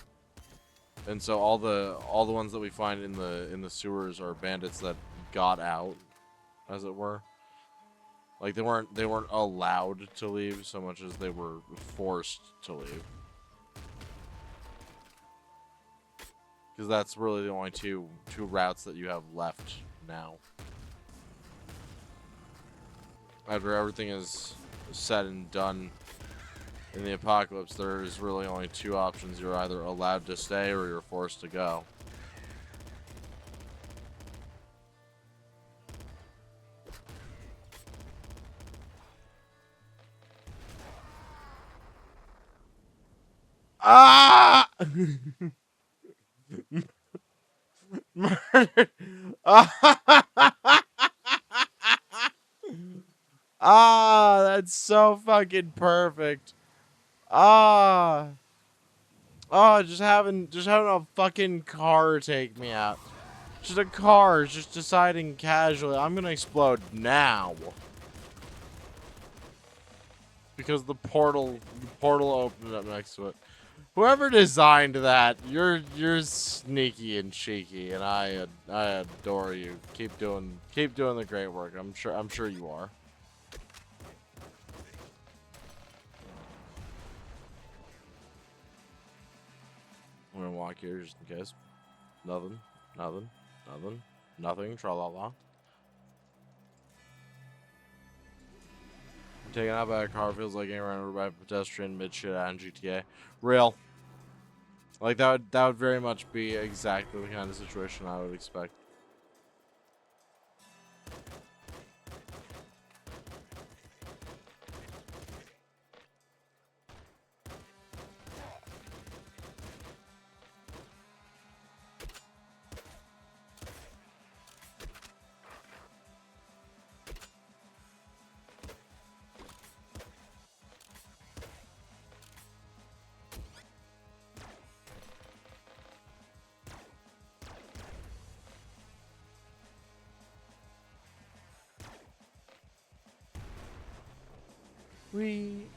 and so all the ones that we find in the sewers are bandits that got out, as it were. Like they weren't allowed to leave so much as they were forced to leave. Because that's really the only two routes that you have left now. After everything is said and done in the apocalypse, there's really only two options. You're either allowed to stay or you're forced to go. Ah! Murdered. Ah, that's so fucking perfect. Ah. Oh, just having a fucking car take me out. Just a car just deciding casually, I'm gonna explode now. Because the portal opened up next to it. Whoever designed that, you're sneaky and cheeky, and I adore you. Keep doing the great work. I'm sure you are. I'm gonna walk here just in case. Nothing, nothing, nothing, nothing. Tra la la. Taken out by a car feels like getting run over by a pedestrian mid shit out in GTA. Real. Like that would very much be exactly the kind of situation I would expect. We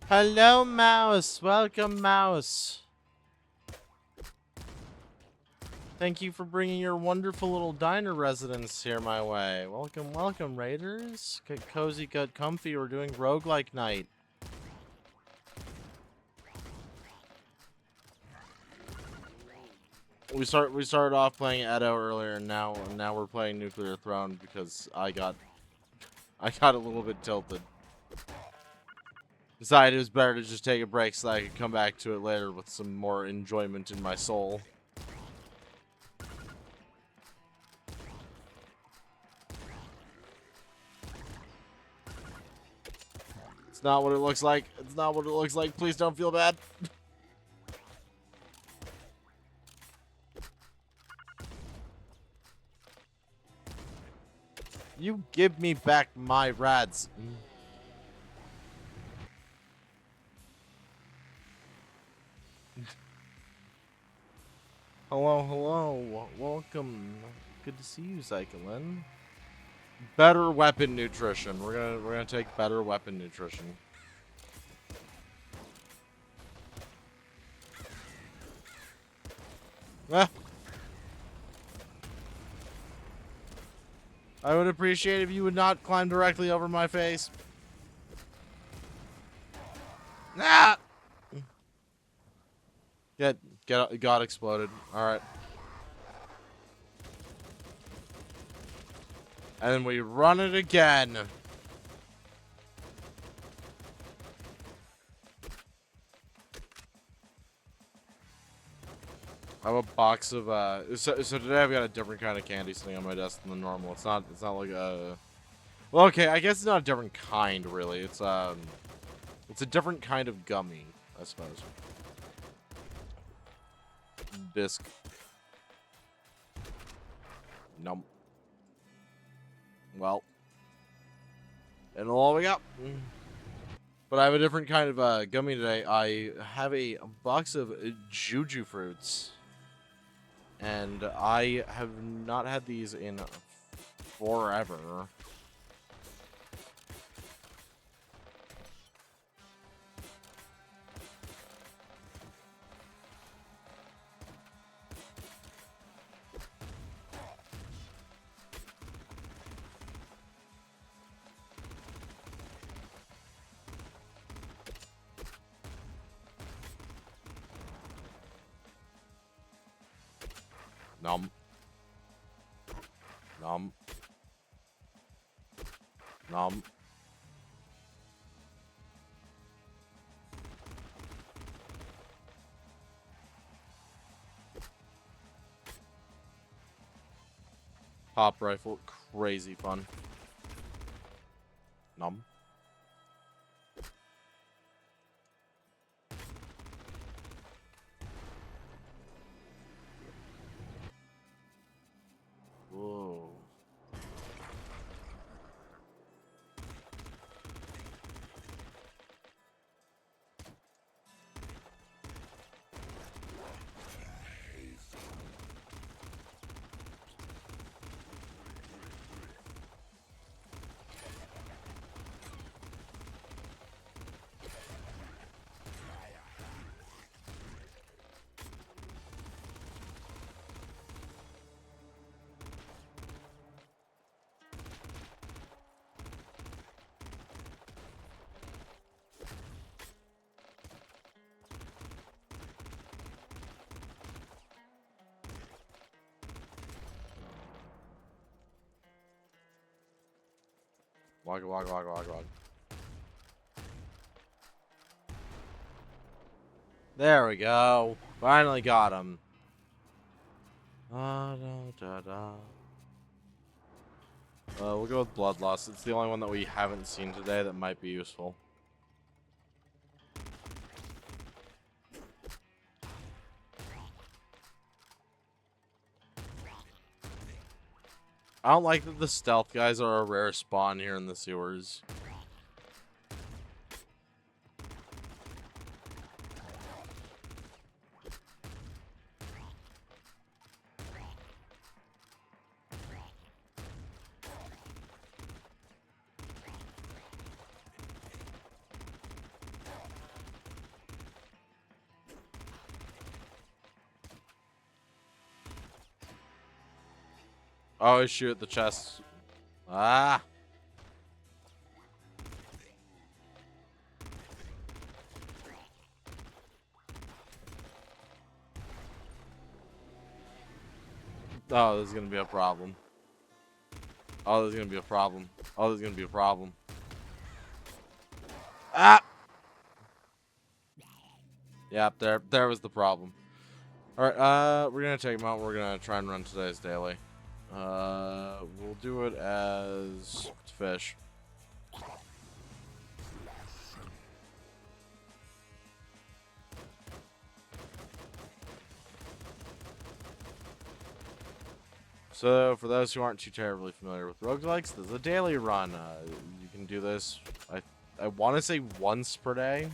Hello, Mouse. Welcome, Mouse. Thank you for bringing your wonderful little diner residence here my way. Welcome, welcome, Raiders. Get cozy, get comfy. We're doing roguelike night. We started off playing Edo earlier, and now we're playing Nuclear Throne because I got a little bit tilted. Decided it was better to just take a break so that I could come back to it later with some more enjoyment in my soul. It's not what it looks like. It's not what it looks like. Please don't feel bad. You give me back my rads. Hello, hello. Welcome. Good to see you, Zyklin. Better weapon nutrition. We're gonna take better weapon nutrition. Ah. I would appreciate if you would not climb directly over my face. Ah! Got exploded. Alright. And then we run it again. I have a box of so today I've got a different kind of candy sitting on my desk than normal. It's not like a well, okay, I guess it's not a different kind really. It's a different kind of gummy, I suppose. Bisque. Nope. Well. And all we got. But I have a different kind of gummy today. I have a box of Juju fruits. And I have not had these in forever. Nom. Nom. Nom. Pop rifle, crazy fun. Nom. Whoa. Wag, wag, wag, wag, wag. There we go. Finally got him. Da, da, da. We'll go with Bloodlust. It's the only one that we haven't seen today that might be useful. I don't like that the stealth guys are a rare spawn here in the sewers. Oh, shoot the chest. Ah! Oh, this is gonna be a problem. Oh, this is gonna be a problem. Oh, this is gonna be a problem. Ah! Yep, there was the problem. Alright, we're gonna take him out. We're gonna try and run today's daily. We'll do it as fish. So, for those who aren't too terribly familiar with roguelikes, there's a daily run. You can do this, I want to say once per day.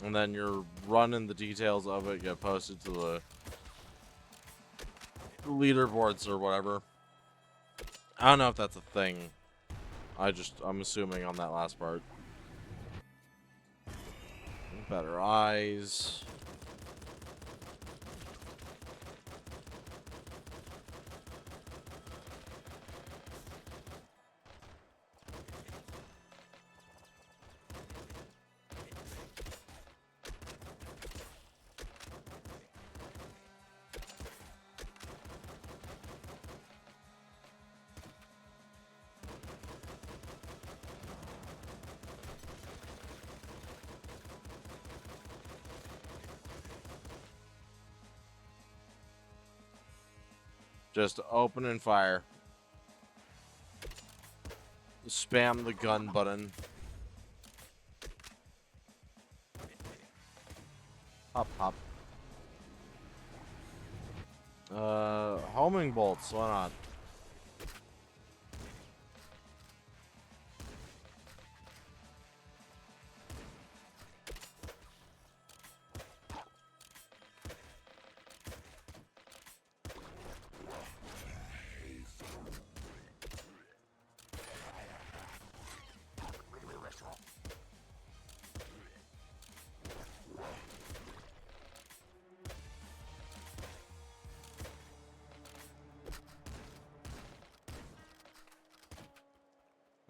And then your run and the details of it get posted to the leaderboards or whatever. I don't know if that's a thing. I'm assuming on that last part. Better eyes. Just open and fire. Spam the gun button. Hop, hop. Homing bolts, why not?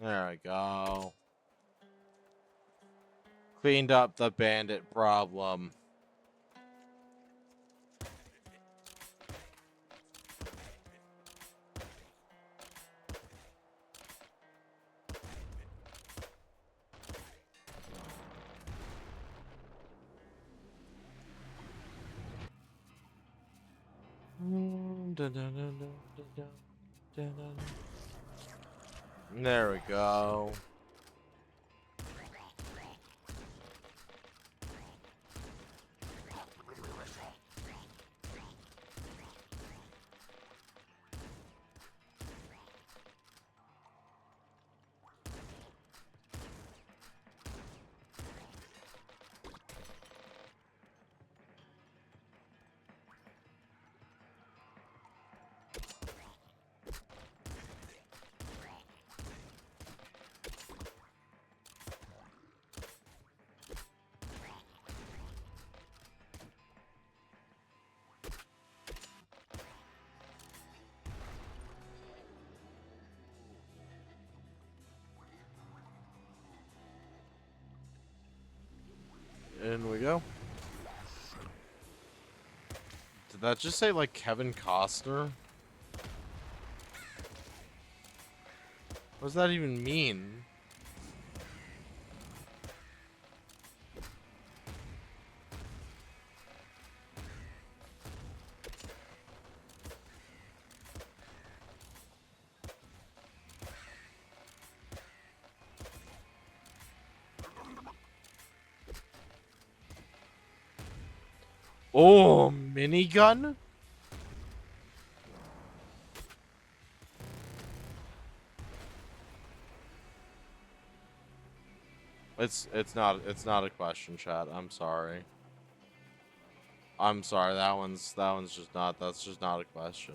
There we go. Cleaned up the bandit problem. There we go. In we go. Did that just say, like, Kevin Costner? What does that even mean? Oh, minigun? It's not a question, chat. I'm sorry. I'm sorry. That one's just not. That's just not a question.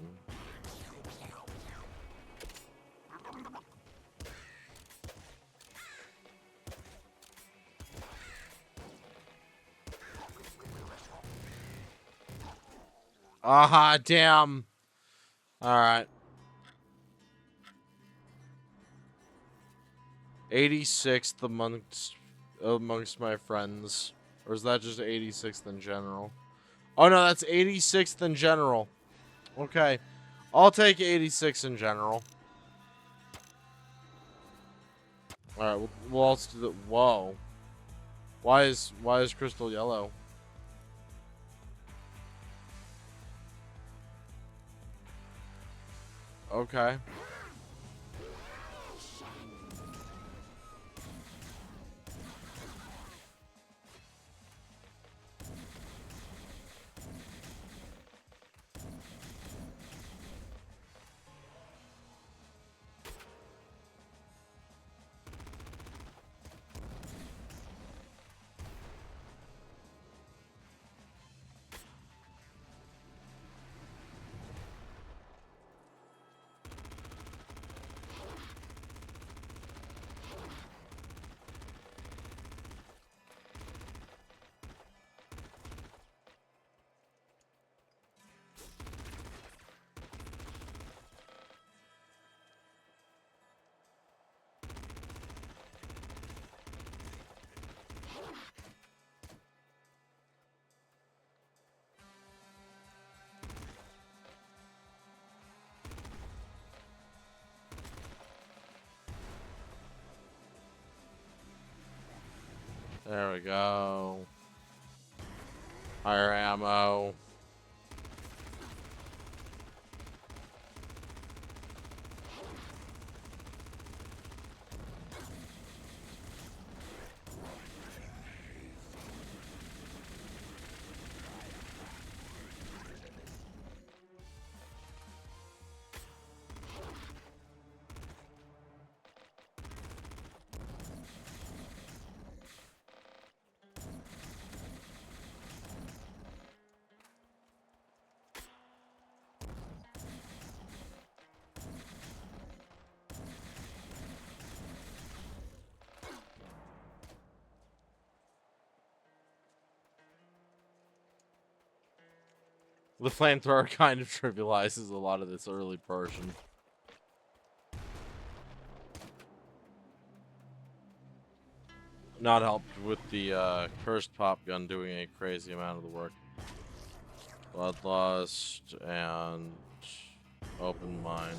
Aha, damn. All right. 86th amongst my friends. Or is that just 86th in general? Oh no, that's 86th in general. Okay. I'll take 86 in general. Alright, we'll also do the... Whoa. Why is crystal yellow? Okay. There we go. Higher ammo. The flamethrower kind of trivializes a lot of this early portion. Not helped with the cursed pop gun doing a crazy amount of the work. Bloodlust and open mind.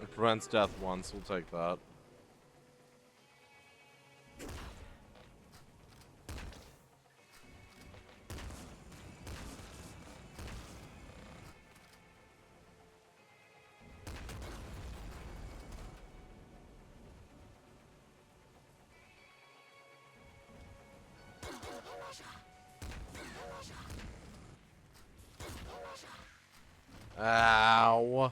It prevents death once, we'll take that. Ow.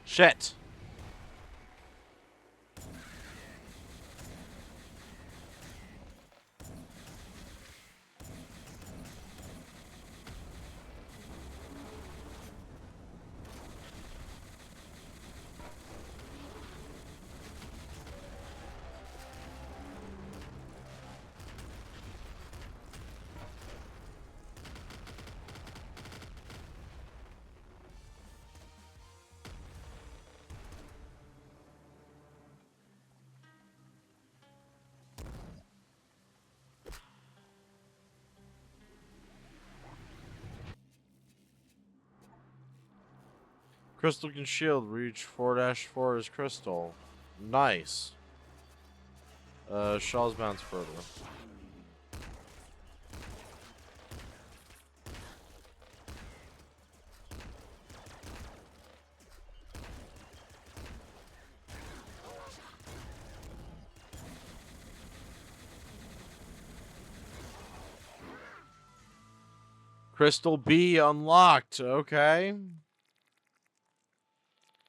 Shit. Crystal can shield. Reach 4-4 is crystal. Nice. Shells bounce further. Crystal B unlocked. Okay.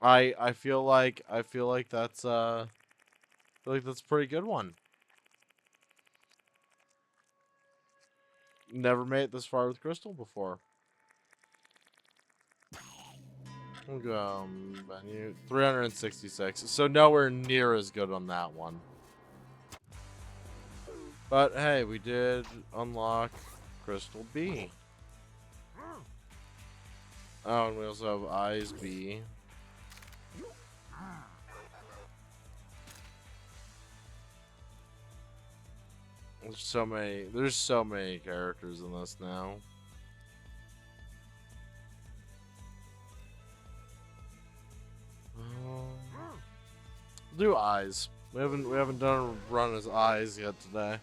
I feel like that's I feel like that's a pretty good one. Never made it this far with Crystal before. Menu 366. So nowhere near as good on that one. But hey, we did unlock Crystal B. Oh, and we also have Eyes B. There's so many characters in this now. Do Eyes. We haven't done a run as Eyes yet today.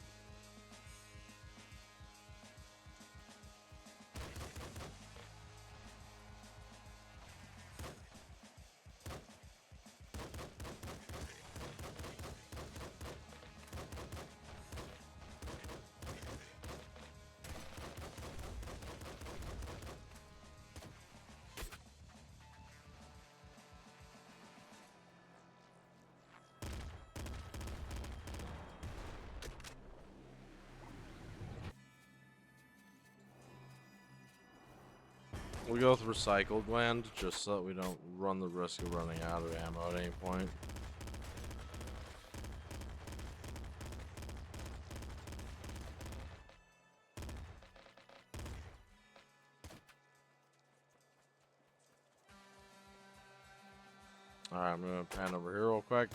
We go with recycled land just so that we don't run the risk of running out of ammo at any point. Alright, I'm gonna pan over here real quick.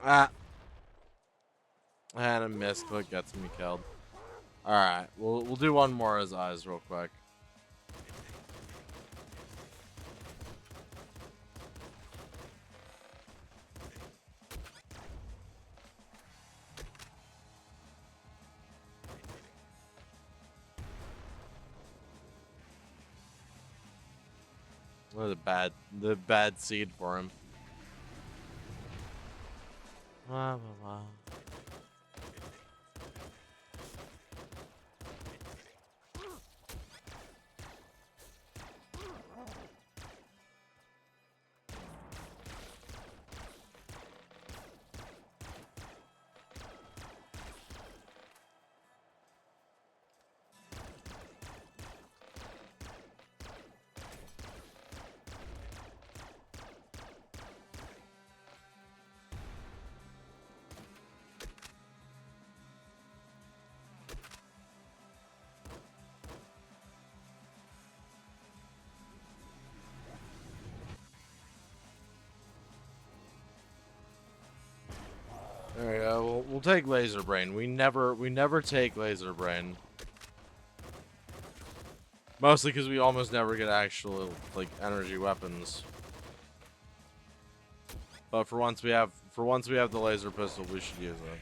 Ah! I had a miss, but gets me killed. Alright, we'll do one more as Eyes real quick. What a bad seed for him. Blah, blah, blah. There we go. We'll take Laser Brain. We never take Laser Brain. Mostly because we almost never get actual like energy weapons. But for once we have the laser pistol, we should use it.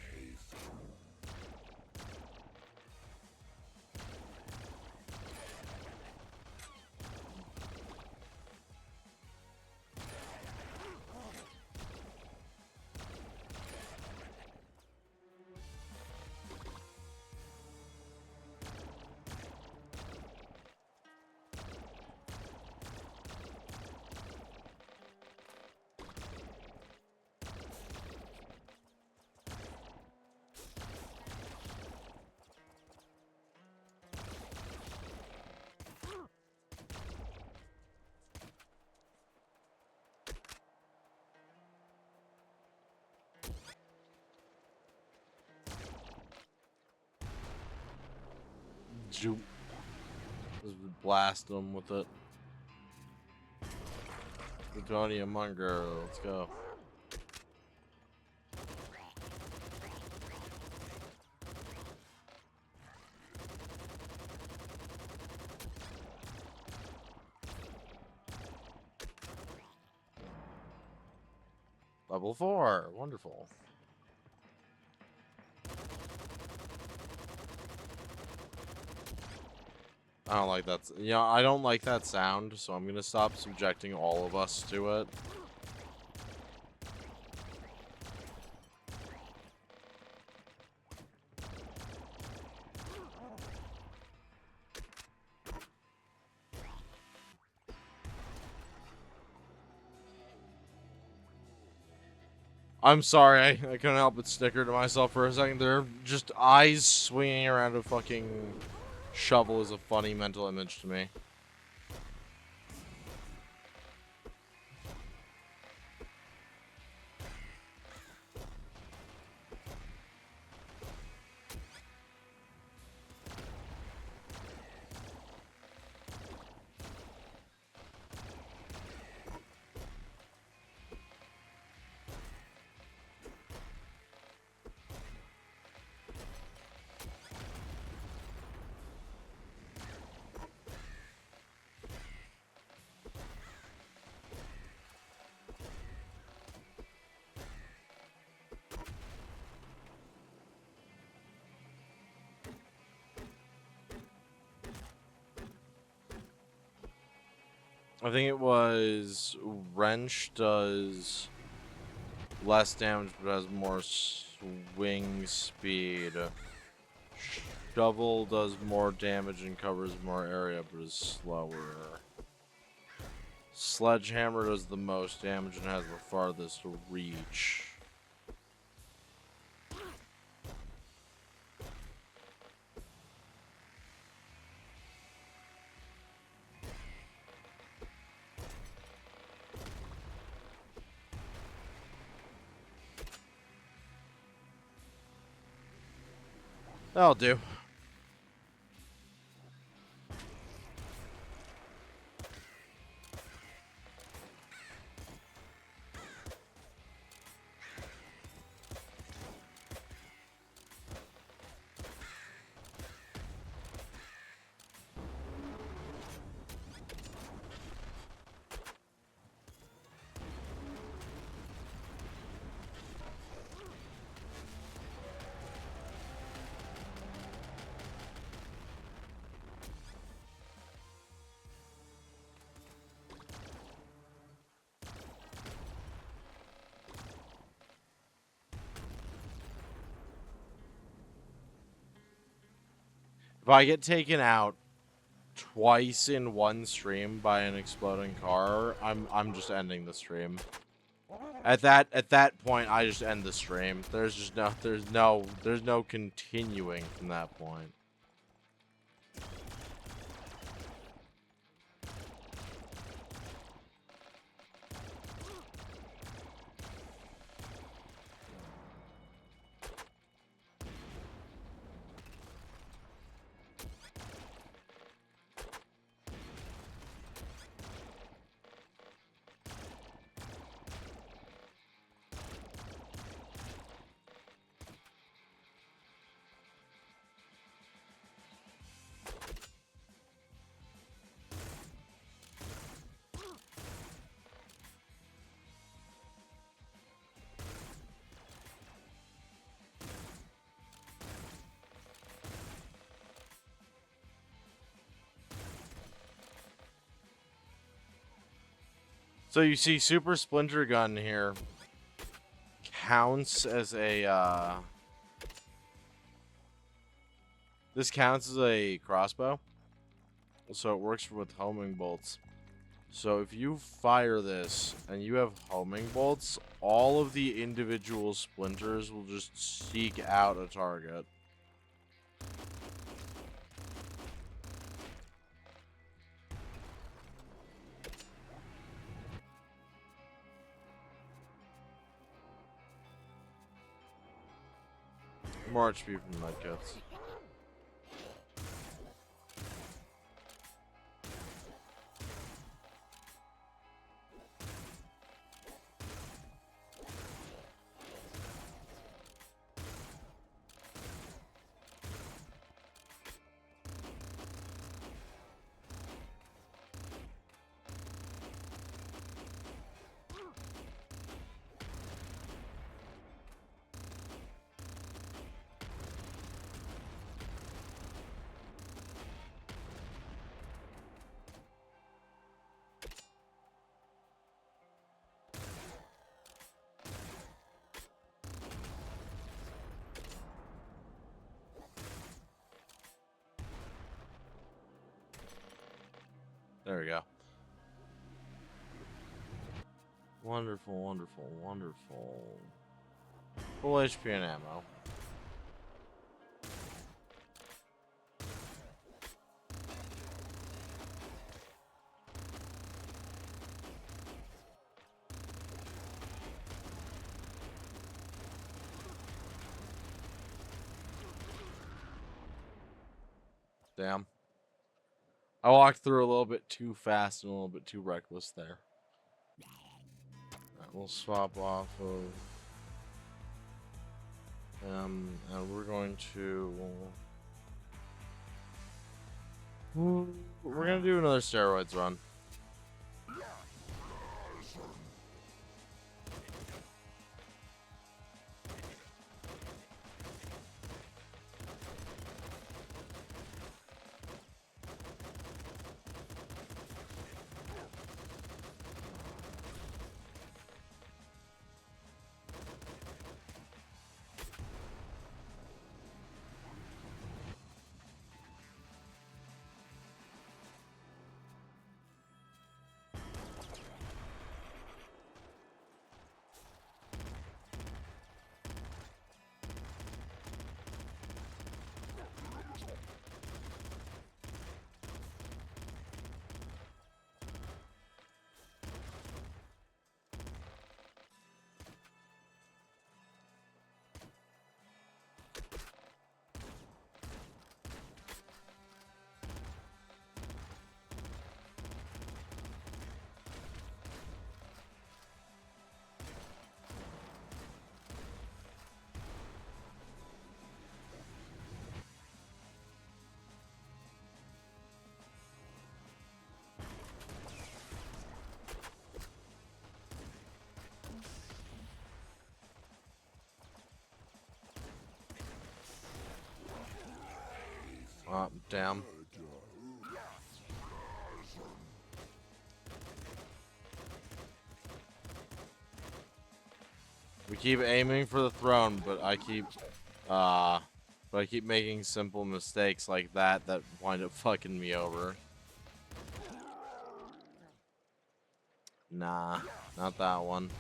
Just blast them with it. Plutonium Munger, let's go. Level 4, wonderful. I don't like that. Yeah, I don't like that sound, so I'm gonna stop subjecting all of us to it. I'm sorry, I couldn't help but snicker to myself for a second there. Just eyes swinging around a fucking shovel is a funny mental image to me. I think it was Wrench does less damage but has more swing speed. Shovel does more damage and covers more area but is slower. Sledgehammer does the most damage and has the farthest reach. That'll do. If I get taken out twice in one stream by an exploding car, I'm just ending the stream. At that point, I just end the stream. There's no continuing from that point. So you see Super Splinter Gun here counts as a, this counts as a crossbow. So it works with homing bolts. So if you fire this and you have homing bolts, all of the individual splinters will just seek out a target. More HP from medkits. There we go. Wonderful, wonderful, wonderful. Full HP and ammo. Damn. I walked through a little bit too fast and a little bit too reckless there. Right, we'll swap off of and we're going to we're gonna do another steroids run. Oh, damn. We keep aiming for the throne, but I keep making simple mistakes like that wind up fucking me over. Nah, not that one.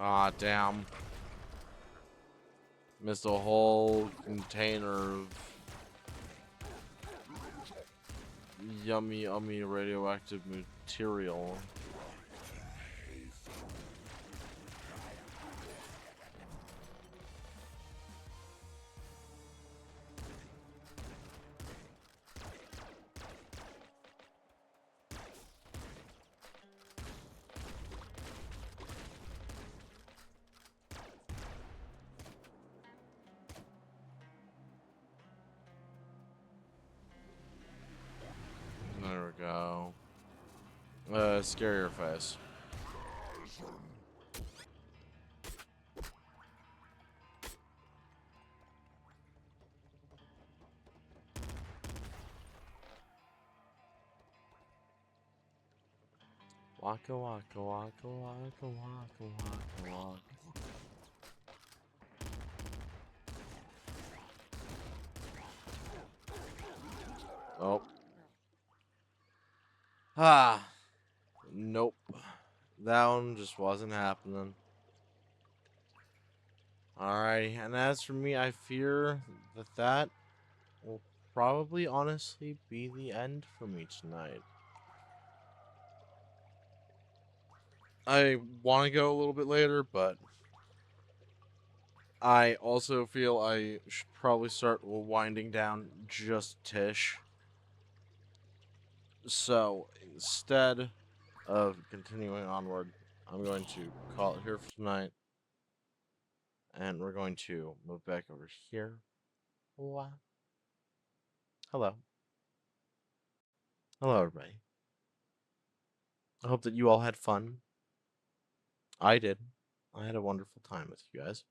Ah, damn. Missed a whole container of yummy, yummy radioactive material. There we go. Scare your face. Waka waka waka waka waka waka waka. Oh. Ah. Nope. That one just wasn't happening. Alrighty, and as for me, I fear that will probably honestly be the end for me tonight. I want to go a little bit later, but I also feel I should probably start winding down just Tish. So instead of continuing onward, I'm going to call it here for tonight, and we're going to move back over here. Hello. Hello, everybody. I hope that you all had fun. I did. I had a wonderful time with you guys.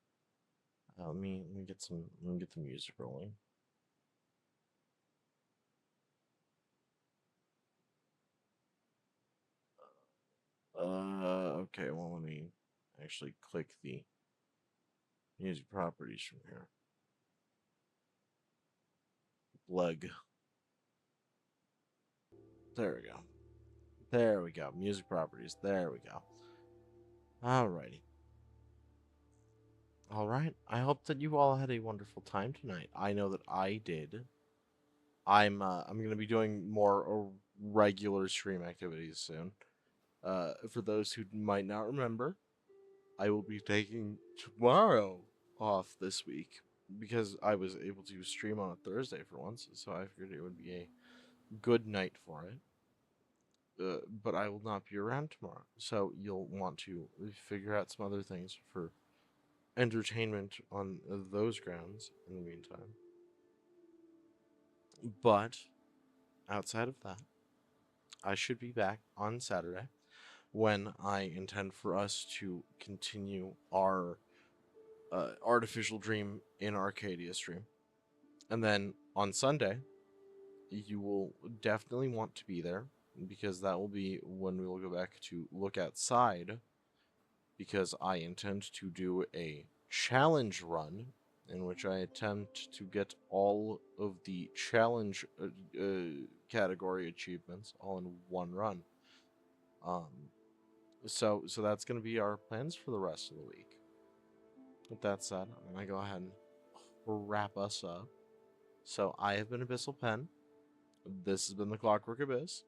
Let me get the music rolling. Okay. Well, let me actually click the music properties from here. Plug. There we go. There we go. Music properties. There we go. Alrighty. All right. I hope that you all had a wonderful time tonight. I know that I did. I'm going to be doing more regular stream activities soon. For those who might not remember, I will be taking tomorrow off this week because I was able to stream on a Thursday for once, so I figured it would be a good night for it. But I will not be around tomorrow, so you'll want to figure out some other things for entertainment on those grounds in the meantime. But outside of that, I should be back on Saturday when I intend for us to continue our Artificial Dream in Arcadia stream. And then on Sunday, you will definitely want to be there because that will be when we will go back to look outside because I intend to do a challenge run in which I attempt to get all of the challenge category achievements all in one run. So that's going to be our plans for the rest of the week. With that said, I'm going to go ahead and wrap us up. So I have been Abyssal Pen. This has been the Clockwork Abyss.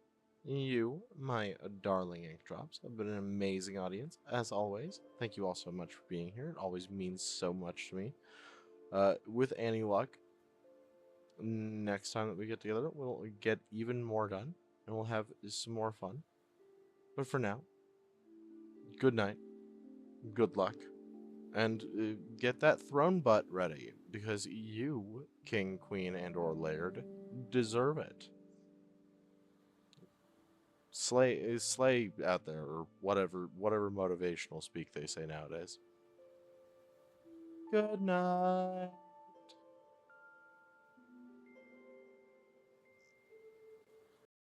You, my darling ink drops, have been an amazing audience, as always. Thank you all so much for being here. It always means so much to me. With any luck, next time that we get together, we'll get even more done, and we'll have some more fun. But for now, good night, good luck, and get that throne butt ready, because you, King, Queen, and/or Laird, deserve it. Slay out there, or whatever motivational speak they say nowadays. Good night.